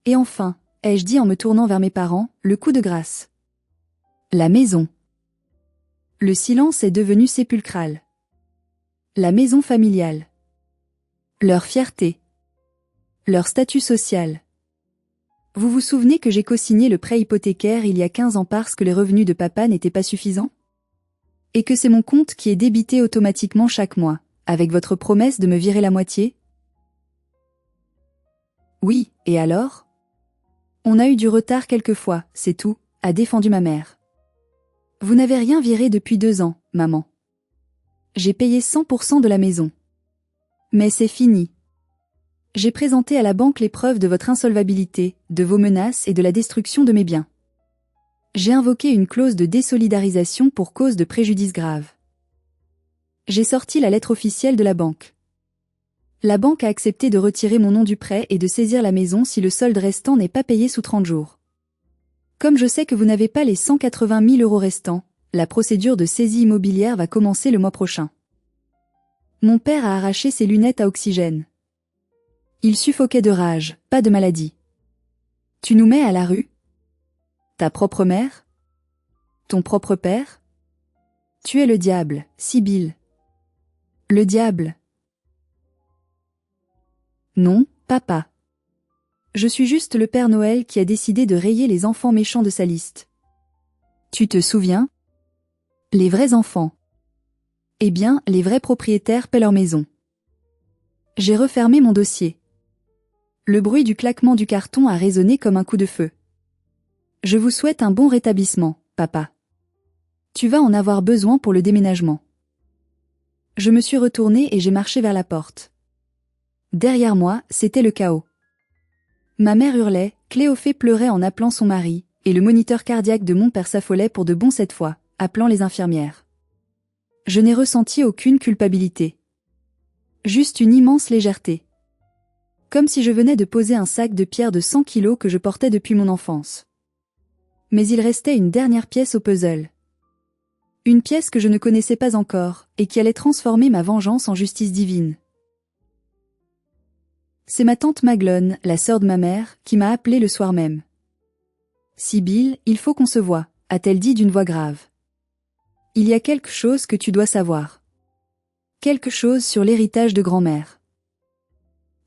Et enfin, ai-je dit en me tournant vers mes parents, le coup de grâce. La maison. Le silence est devenu sépulcral. La maison familiale. Leur fierté. Leur statut social. Vous vous souvenez que j'ai co-signé le prêt hypothécaire il y a 15 ans parce que les revenus de papa n'étaient pas suffisants? Et que c'est mon compte qui est débité automatiquement chaque mois, avec votre promesse de me virer la moitié? Oui, et alors? On a eu du retard quelquefois, c'est tout, a défendu ma mère. Vous n'avez rien viré depuis 2 ans, maman. J'ai payé 100% de la maison. Mais c'est fini. J'ai présenté à la banque les preuves de votre insolvabilité, de vos menaces et de la destruction de mes biens. J'ai invoqué une clause de désolidarisation pour cause de préjudice grave. J'ai sorti la lettre officielle de la banque. La banque a accepté de retirer mon nom du prêt et de saisir la maison si le solde restant n'est pas payé sous 30 jours. Comme je sais que vous n'avez pas les 180 000 € restants, la procédure de saisie immobilière va commencer le mois prochain. Mon père a arraché ses lunettes à oxygène. Il suffoquait de rage, pas de maladie. Tu nous mets à la rue? Ta propre mère? Ton propre père? Tu es le diable, Sibylle. Le diable. Non, papa. Je suis juste le Père Noël qui a décidé de rayer les enfants méchants de sa liste. Tu te souviens? Les vrais enfants. Eh bien, les vrais propriétaires paient leur maison. J'ai refermé mon dossier. Le bruit du claquement du carton a résonné comme un coup de feu. Je vous souhaite un bon rétablissement, papa. Tu vas en avoir besoin pour le déménagement. Je me suis retournée et j'ai marché vers la porte. Derrière moi, c'était le chaos. Ma mère hurlait, Cléophée pleurait en appelant son mari, et le moniteur cardiaque de mon père s'affolait pour de bon cette fois, appelant les infirmières. Je n'ai ressenti aucune culpabilité. Juste une immense légèreté. Comme si je venais de poser un sac de pierre de 100 kilos que je portais depuis mon enfance. Mais il restait une dernière pièce au puzzle. Une pièce que je ne connaissais pas encore, et qui allait transformer ma vengeance en justice divine. C'est ma tante Maglone, la sœur de ma mère, qui m'a appelée le soir même. Sibylle, il faut qu'on se voie, a-t-elle dit d'une voix grave. Il y a quelque chose que tu dois savoir. Quelque chose sur l'héritage de grand-mère.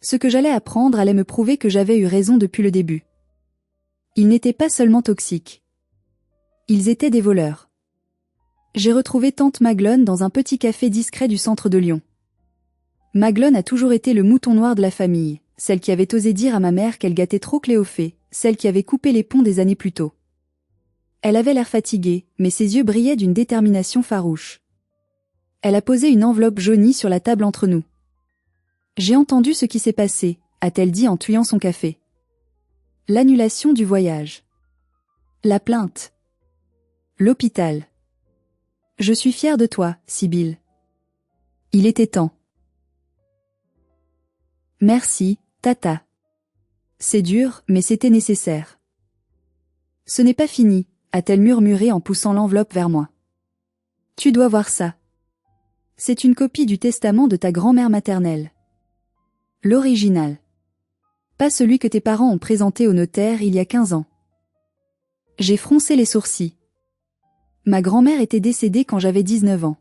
Ce que j'allais apprendre allait me prouver que j'avais eu raison depuis le début. Ils n'étaient pas seulement toxiques. Ils étaient des voleurs. J'ai retrouvé tante Maglone dans un petit café discret du centre de Lyon. Maglone a toujours été le mouton noir de la famille, celle qui avait osé dire à ma mère qu'elle gâtait trop Cléophée, celle qui avait coupé les ponts des années plus tôt. Elle avait l'air fatiguée, mais ses yeux brillaient d'une détermination farouche. Elle a posé une enveloppe jaunie sur la table entre nous. J'ai entendu ce qui s'est passé, a-t-elle dit en tuyant son café. L'annulation du voyage. La plainte. L'hôpital. Je suis fière de toi, Sibylle. Il était temps. Merci, tata. C'est dur, mais c'était nécessaire. Ce n'est pas fini, a-t-elle murmuré en poussant l'enveloppe vers moi. Tu dois voir ça. C'est une copie du testament de ta grand-mère maternelle. L'original. Pas celui que tes parents ont présenté au notaire il y a 15 ans. J'ai froncé les sourcils. Ma grand-mère était décédée quand j'avais 19 ans.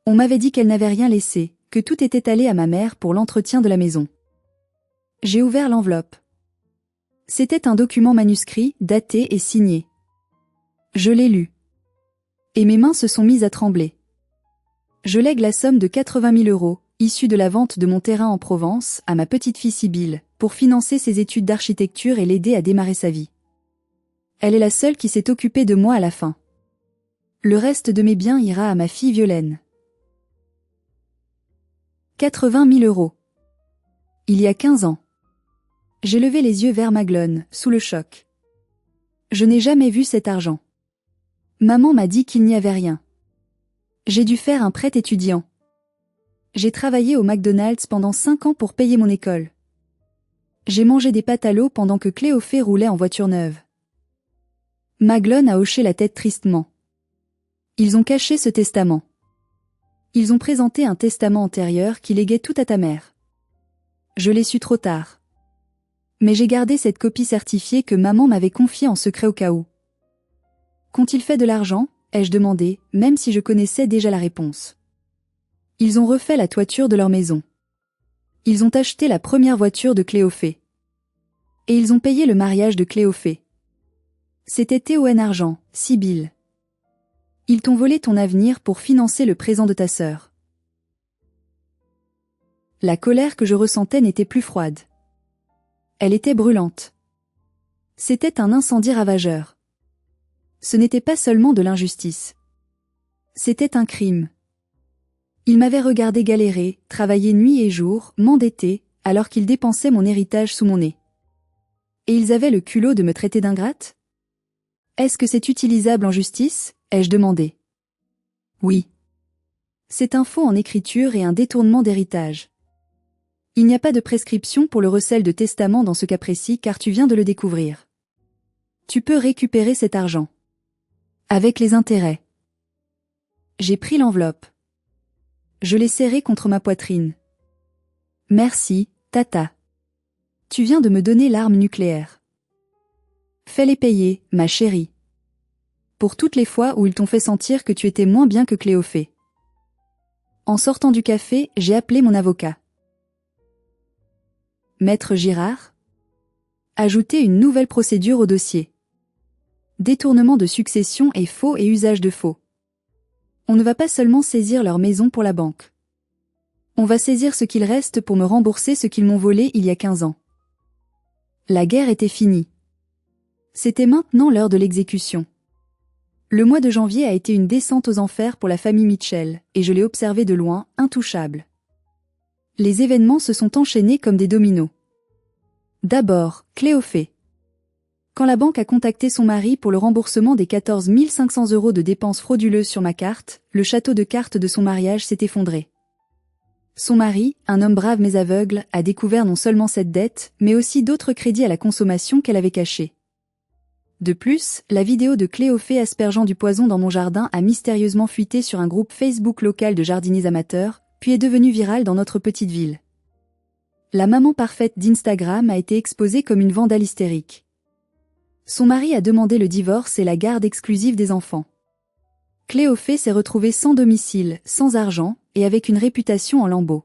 On m'avait dit qu'elle n'avait rien laissé, que tout était allé à ma mère pour l'entretien de la maison. J'ai ouvert l'enveloppe. C'était un document manuscrit, daté et signé. Je l'ai lu. Et mes mains se sont mises à trembler. Je lègue la somme de 80 000 euros, issue de la vente de mon terrain en Provence, à ma petite fille Sibylle, pour financer ses études d'architecture et l'aider à démarrer sa vie. Elle est la seule qui s'est occupée de moi à la fin. Le reste de mes biens ira à ma fille Violaine. 80 000 euros. Il y a 15 ans. J'ai levé les yeux vers Maglone, sous le choc. Je n'ai jamais vu cet argent. Maman m'a dit qu'il n'y avait rien. J'ai dû faire un prêt étudiant. J'ai travaillé au McDonald's pendant 5 ans pour payer mon école. J'ai mangé des pâtes à l'eau pendant que Cléophée roulait en voiture neuve. Maglone a hoché la tête tristement. Ils ont caché ce testament. Ils ont présenté un testament antérieur qui léguait tout à ta mère. Je l'ai su trop tard. Mais j'ai gardé cette copie certifiée que maman m'avait confiée en secret au cas où. Qu'ont-ils fait de l'argent ? Ai-je demandé, même si je connaissais déjà la réponse. Ils ont refait la toiture de leur maison. Ils ont acheté la première voiture de Cléophée. Et ils ont payé le mariage de Cléophée. C'était Théoène Argent, Sibylle. Ils t'ont volé ton avenir pour financer le présent de ta sœur. La colère que je ressentais n'était plus froide. Elle était brûlante. C'était un incendie ravageur. Ce n'était pas seulement de l'injustice. C'était un crime. Ils m'avaient regardé galérer, travailler nuit et jour, m'endetter, alors qu'ils dépensaient mon héritage sous mon nez. Et ils avaient le culot de me traiter d'ingrate ? Est-ce que c'est utilisable en justice ? Ai-je demandé. Oui. C'est un faux en écriture et un détournement d'héritage. Il n'y a pas de prescription pour le recel de testament dans ce cas précis car tu viens de le découvrir. Tu peux récupérer cet argent. Avec les intérêts. J'ai pris l'enveloppe. Je l'ai serrée contre ma poitrine. Merci, Tata. Tu viens de me donner l'arme nucléaire. Fais-les payer, ma chérie. Pour toutes les fois où ils t'ont fait sentir que tu étais moins bien que Cléophée. En sortant du café, j'ai appelé mon avocat. Maître Girard ? Ajouter une nouvelle procédure au dossier. Détournement de succession et faux et usage de faux. On ne va pas seulement saisir leur maison pour la banque. On va saisir ce qu'il reste pour me rembourser ce qu'ils m'ont volé il y a 15 ans. La guerre était finie. C'était maintenant l'heure de l'exécution. Le mois de janvier a été une descente aux enfers pour la famille Mitchell, et je l'ai observé de loin, intouchable. Les événements se sont enchaînés comme des dominos. D'abord, Cléophée. Quand la banque a contacté son mari pour le remboursement des 14 500 euros de dépenses frauduleuses sur ma carte, le château de cartes de son mariage s'est effondré. Son mari, un homme brave mais aveugle, a découvert non seulement cette dette, mais aussi d'autres crédits à la consommation qu'elle avait cachés. De plus, la vidéo de Cléophée aspergeant du poison dans mon jardin a mystérieusement fuité sur un groupe Facebook local de jardiniers amateurs, puis est devenue virale dans notre petite ville. La maman parfaite d'Instagram a été exposée comme une vandale hystérique. Son mari a demandé le divorce et la garde exclusive des enfants. Cléophée s'est retrouvée sans domicile, sans argent, et avec une réputation en lambeaux.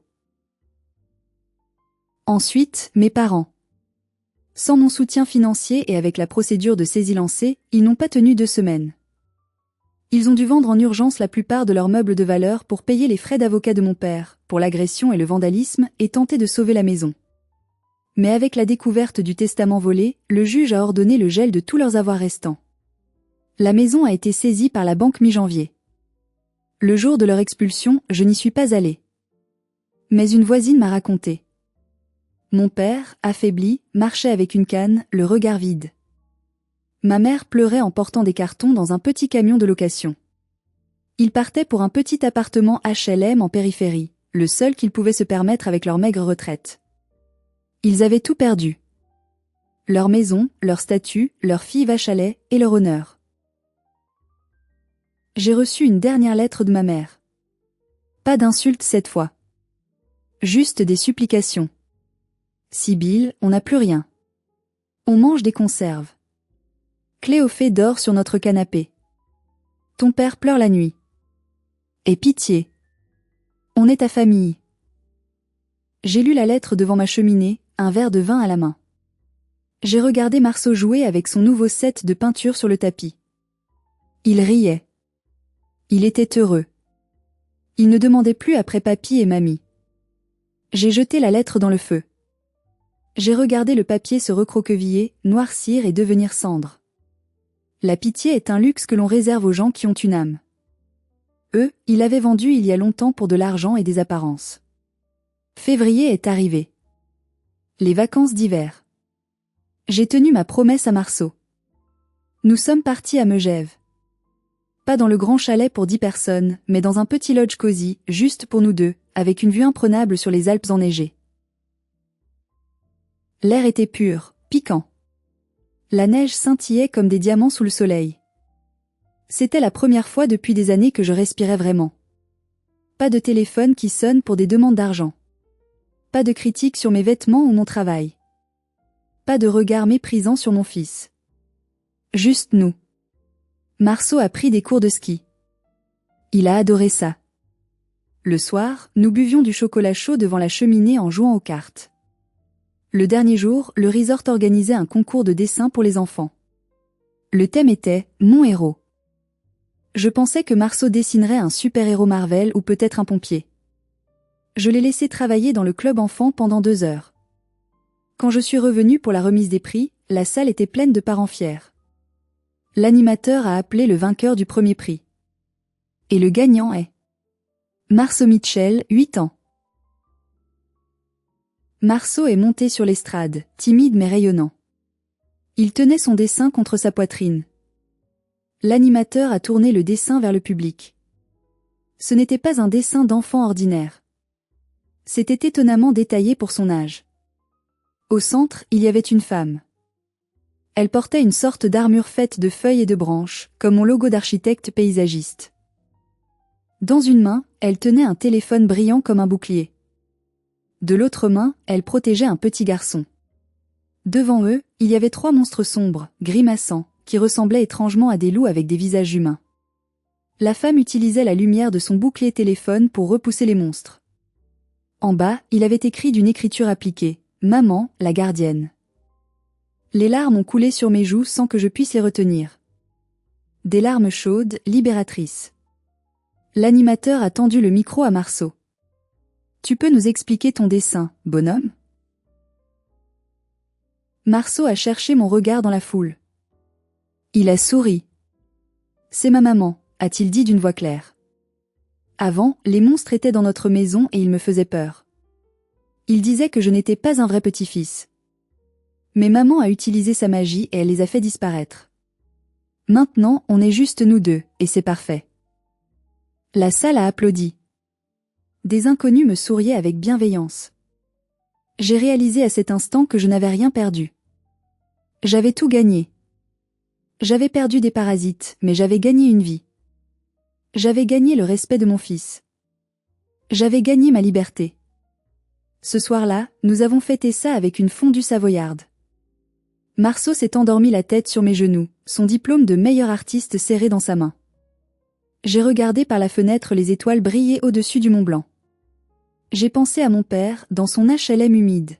Ensuite, mes parents. Sans mon soutien financier et avec la procédure de saisie lancée, ils n'ont pas tenu 2 semaines. Ils ont dû vendre en urgence la plupart de leurs meubles de valeur pour payer les frais d'avocat de mon père, pour l'agression et le vandalisme, et tenter de sauver la maison. Mais avec la découverte du testament volé, le juge a ordonné le gel de tous leurs avoirs restants. La maison a été saisie par la banque mi-janvier. Le jour de leur expulsion, je n'y suis pas allée. Mais une voisine m'a raconté. Mon père, affaibli, marchait avec une canne, le regard vide. Ma mère pleurait en portant des cartons dans un petit camion de location. Ils partaient pour un petit appartement HLM en périphérie, le seul qu'ils pouvaient se permettre avec leur maigre retraite. Ils avaient tout perdu. Leur maison, leur statut, leur fille vache à lait et leur honneur. J'ai reçu une dernière lettre de ma mère. Pas d'insultes cette fois. Juste des supplications. Sibylle, on n'a plus rien. On mange des conserves. Cléophée dort sur notre canapé. Ton père pleure la nuit. Et pitié. On est ta famille. J'ai lu la lettre devant ma cheminée, un verre de vin à la main. J'ai regardé Marceau jouer avec son nouveau set de peinture sur le tapis. Il riait. Il était heureux. Il ne demandait plus après papy et mamie. J'ai jeté la lettre dans le feu. J'ai regardé le papier se recroqueviller, noircir et devenir cendre. La pitié est un luxe que l'on réserve aux gens qui ont une âme. Eux, ils l'avaient vendu il y a longtemps pour de l'argent et des apparences. Février est arrivé. Les vacances d'hiver. J'ai tenu ma promesse à Marceau. Nous sommes partis à Megève. Pas dans le grand chalet pour 10 personnes, mais dans un petit lodge cosy, juste pour nous deux, avec une vue imprenable sur les Alpes enneigées. L'air était pur, piquant. La neige scintillait comme des diamants sous le soleil. C'était la première fois depuis des années que je respirais vraiment. Pas de téléphone qui sonne pour des demandes d'argent. Pas de critiques sur mes vêtements ou mon travail. Pas de regard méprisant sur mon fils. Juste nous. Marceau a pris des cours de ski. Il a adoré ça. Le soir, nous buvions du chocolat chaud devant la cheminée en jouant aux cartes. Le dernier jour, le resort organisait un concours de dessin pour les enfants. Le thème était « Mon héros ». Je pensais que Marceau dessinerait un super-héros Marvel ou peut-être un pompier. Je l'ai laissé travailler dans le club enfant pendant 2 heures. Quand je suis revenue pour la remise des prix, la salle était pleine de parents fiers. L'animateur a appelé le vainqueur du premier prix. Et le gagnant est Marceau Mitchell, 8 ans. Marceau est monté sur l'estrade, timide mais rayonnant. Il tenait son dessin contre sa poitrine. L'animateur a tourné le dessin vers le public. Ce n'était pas un dessin d'enfant ordinaire. C'était étonnamment détaillé pour son âge. Au centre, il y avait une femme. Elle portait une sorte d'armure faite de feuilles et de branches, comme mon logo d'architecte paysagiste. Dans une main, elle tenait un téléphone brillant comme un bouclier. De l'autre main, elle protégeait un petit garçon. Devant eux, il y avait 3 monstres sombres, grimaçants, qui ressemblaient étrangement à des loups avec des visages humains. La femme utilisait la lumière de son bouclier téléphone pour repousser les monstres. En bas, il avait écrit d'une écriture appliquée « Maman, la gardienne ». Les larmes ont coulé sur mes joues sans que je puisse les retenir. Des larmes chaudes, libératrices. L'animateur a tendu le micro à Marceau. « Tu peux nous expliquer ton dessin, bonhomme ?» Marceau a cherché mon regard dans la foule. Il a souri. « C'est ma maman », a-t-il dit d'une voix claire. Avant, les monstres étaient dans notre maison et ils me faisaient peur. Il disait que je n'étais pas un vrai petit-fils. Mais maman a utilisé sa magie et elle les a fait disparaître. Maintenant, on est juste nous deux, et c'est parfait. La salle a applaudi. Des inconnus me souriaient avec bienveillance. J'ai réalisé à cet instant que je n'avais rien perdu. J'avais tout gagné. J'avais perdu des parasites, mais j'avais gagné une vie. J'avais gagné le respect de mon fils. J'avais gagné ma liberté. Ce soir-là, nous avons fêté ça avec une fondue savoyarde. Marceau s'est endormi la tête sur mes genoux, son diplôme de meilleur artiste serré dans sa main. J'ai regardé par la fenêtre les étoiles briller au-dessus du Mont Blanc. J'ai pensé à mon père, dans son HLM humide.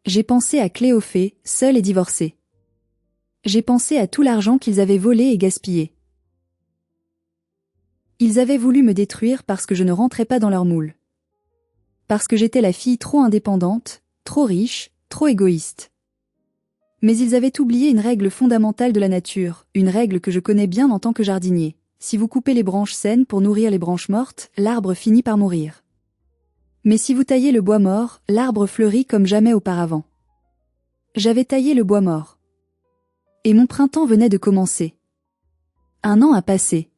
J'ai pensé à Cléophée, seule et divorcée. J'ai pensé à tout l'argent qu'ils avaient volé et gaspillé. Ils avaient voulu me détruire parce que je ne rentrais pas dans leur moule. Parce que j'étais la fille trop indépendante, trop riche, trop égoïste. Mais ils avaient oublié une règle fondamentale de la nature, une règle que je connais bien en tant que jardinier. Si vous coupez les branches saines pour nourrir les branches mortes, l'arbre finit par mourir. Mais si vous taillez le bois mort, l'arbre fleurit comme jamais auparavant. J'avais taillé le bois mort. Et mon printemps venait de commencer. 1 an a passé.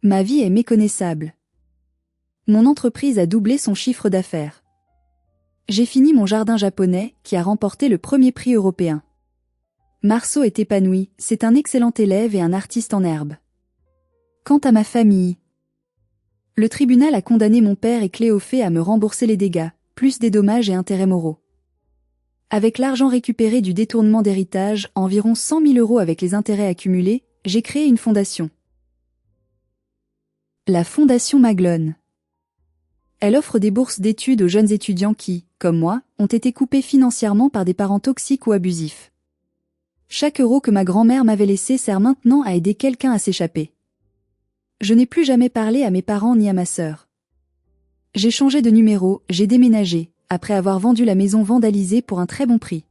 Ma vie est méconnaissable. Mon entreprise a doublé son chiffre d'affaires. J'ai fini mon jardin japonais, qui a remporté le premier prix européen. Marceau est épanoui, c'est un excellent élève et un artiste en herbe. Quant à ma famille, le tribunal a condamné mon père et Cléophée à me rembourser les dégâts, plus des dommages et intérêts moraux. Avec l'argent récupéré du détournement d'héritage, environ 100 000 € avec les intérêts accumulés, j'ai créé une fondation. La Fondation Maglone. Elle offre des bourses d'études aux jeunes étudiants qui, comme moi, ont été coupés financièrement par des parents toxiques ou abusifs. Chaque euro que ma grand-mère m'avait laissé sert maintenant à aider quelqu'un à s'échapper. Je n'ai plus jamais parlé à mes parents ni à ma sœur. J'ai changé de numéro, j'ai déménagé, après avoir vendu la maison vandalisée pour un très bon prix.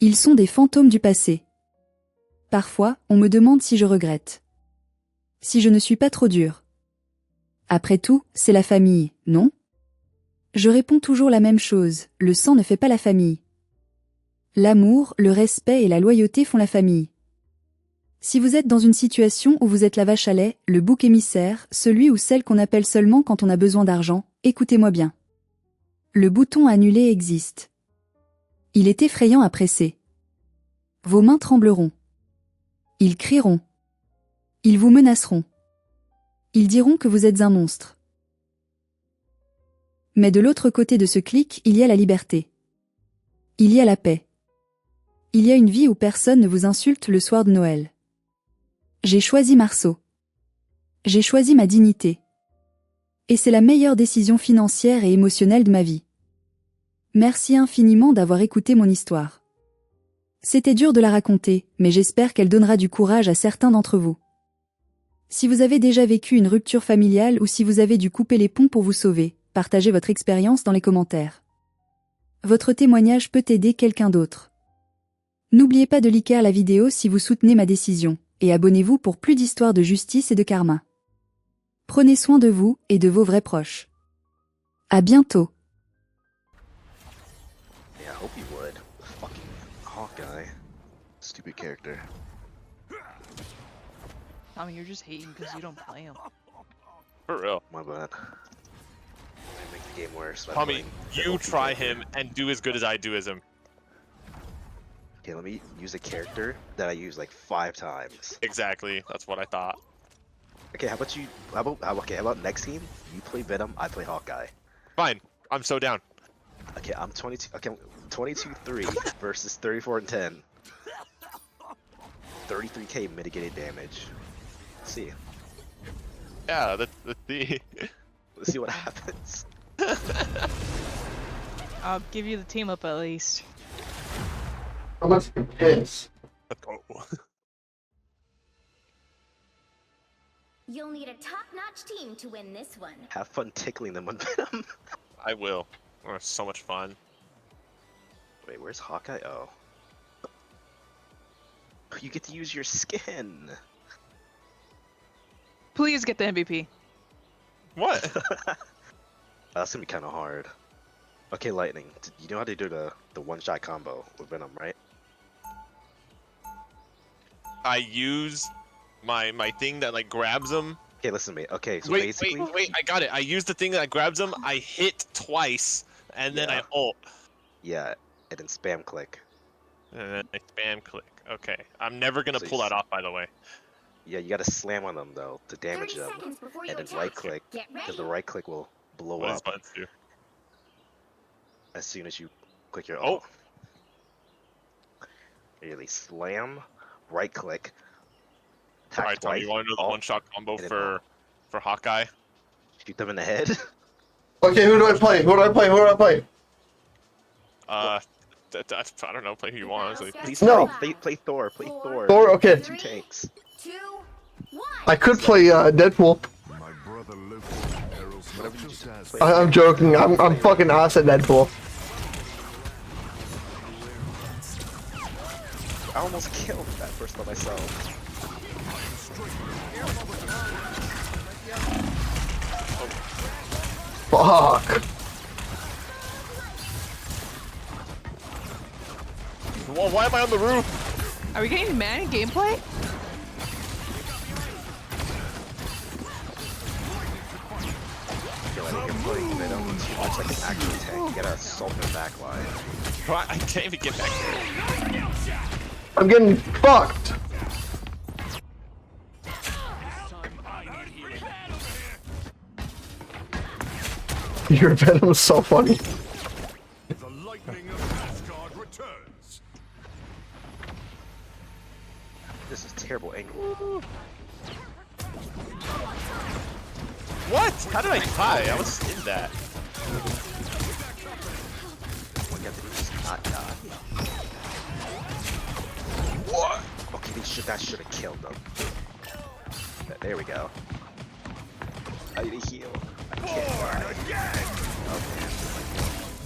Ils sont des fantômes du passé. Parfois, on me demande si je regrette. Si je ne suis pas trop dure. Après tout, c'est la famille, non? Je réponds toujours la même chose, le sang ne fait pas la famille. L'amour, le respect et la loyauté font la famille. Si vous êtes dans une situation où vous êtes la vache à lait, le bouc émissaire, celui ou celle qu'on appelle seulement quand on a besoin d'argent, écoutez-moi bien. Le bouton annuler existe. Il est effrayant à presser. Vos mains trembleront. Ils crieront. Ils vous menaceront. Ils diront que vous êtes un monstre. Mais de l'autre côté de ce clic, il y a la liberté. Il y a la paix. Il y a une vie où personne ne vous insulte le soir de Noël. J'ai choisi Marceau. J'ai choisi ma dignité. Et c'est la meilleure décision financière et émotionnelle de ma vie. Merci infiniment d'avoir écouté mon histoire. C'était dur de la raconter, mais j'espère qu'elle donnera du courage à certains d'entre vous. Si vous avez déjà vécu une rupture familiale ou si vous avez dû couper les ponts pour vous sauver, partagez votre expérience dans les commentaires. Votre témoignage peut aider quelqu'un d'autre. N'oubliez pas de liker la vidéo si vous soutenez ma décision, et abonnez-vous pour plus d'histoires de justice et de karma. Prenez soin de vous et de vos vrais proches. À bientôt. Yeah, I hope he would. Fucking Hawkeye. Stupid character. Tommy, you're just hating because you don't play him. For real. My bad. I make the game worse. by Tommy, playing the you OP try character. him and do as good as I do as him. Okay, let me use a character that I use like 5 times. Exactly. That's what I thought. Okay, how about you? How about next game? You play Venom, I play Hawkeye. Fine. I'm so down. Okay, I'm 22. Okay, 22-3 versus 34-10. 33k mitigated damage. Let's see. Yeah, the Let's see what happens. I'll give you the team up at least. How much is? Oh. You'll need a top-notch team to win this one. Have fun tickling them on Venom. I will. Oh, it's so much fun. Wait, where's Hawkeye? Oh. You get to use your skin. Please get the MVP. What? That's gonna be kind of hard. Okay, Lightning. You know how to do the one-shot combo with Venom, right? I use my thing that like grabs him. Okay, listen to me. Okay, so Wait, basically, wait! I got it. I use the thing that grabs him. I hit twice, and then I Yeah. ult, yeah, and then spam click. and then I spam click. Okay, I'm never gonna So pull you that off. By the way. Yeah, you gotta slam on them though to damage 30 them, seconds before you and then attack. right click Get because ready. the right click will blow What does up buttons do? as soon as you click your Oh. ult. Really slam, right click. Attack All right, Tommy. twice, You want to know the ult, one-shot combo and then for Hawkeye? shoot them in the head. Okay, who do I play? Who do I play? Who do I play? I don't know. Play who you want. Honestly. Please No. play Thor. Play Thor. Thor? Okay. 2 tanks. 2, 1. I could play Deadpool. My brother Luke heralds Whatever not you just do, as play. I'm joking. I'm fucking ass at Deadpool. I almost killed that person by myself. Fuck. Well, why am I on the roof? Are we getting Madden gameplay? I feel like you're playing Venom too much like an actual tank. You gotta assault their backline. I can't even get back there. I'm getting fucked. Your Venom is so funny. the lightning of Asgard returns. This is terrible angle. What? How did I die? I was in that. Oh my god, did he just not die? What? Okay, that should have killed him. There we go. I need to heal. I can't die. Oh man.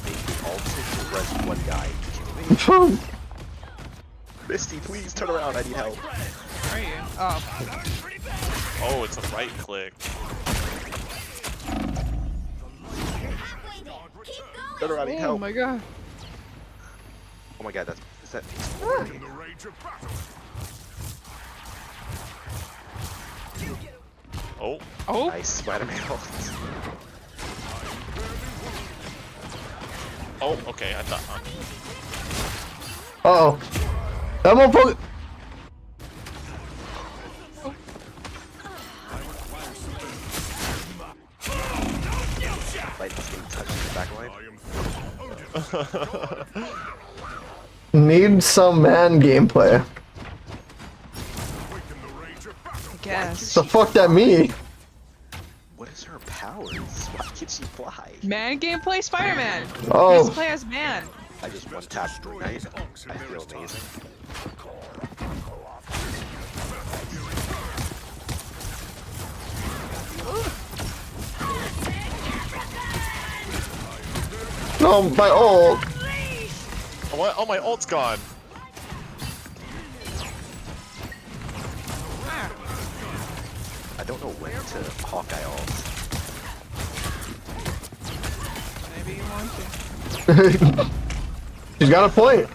Maybe ulted to res one guy. Kill me. Misty, please turn around. I need help. Where are you? Oh. Oh, it's a right click. Turn around. I need Oh help. my god. Oh my god, is that? In the rage of battle. Oh, Oh. Nice Spider-Man ult. oh, okay. I thought. Uh-oh. That motherfucker. Lightning's getting touched in the back line. Need some man gameplay. Awaken the rage of battle. I guess. The fuck that mean? What is her powers? Why can she fly? Man gameplay Spider-Man. He has to Oh, play as man. I just one tapped Green Knight. I feel amazing. no, my ult. Oh, what? Oh, my ult's gone. I don't know when to Hawkeye ult. Maybe you want to. She's got a point.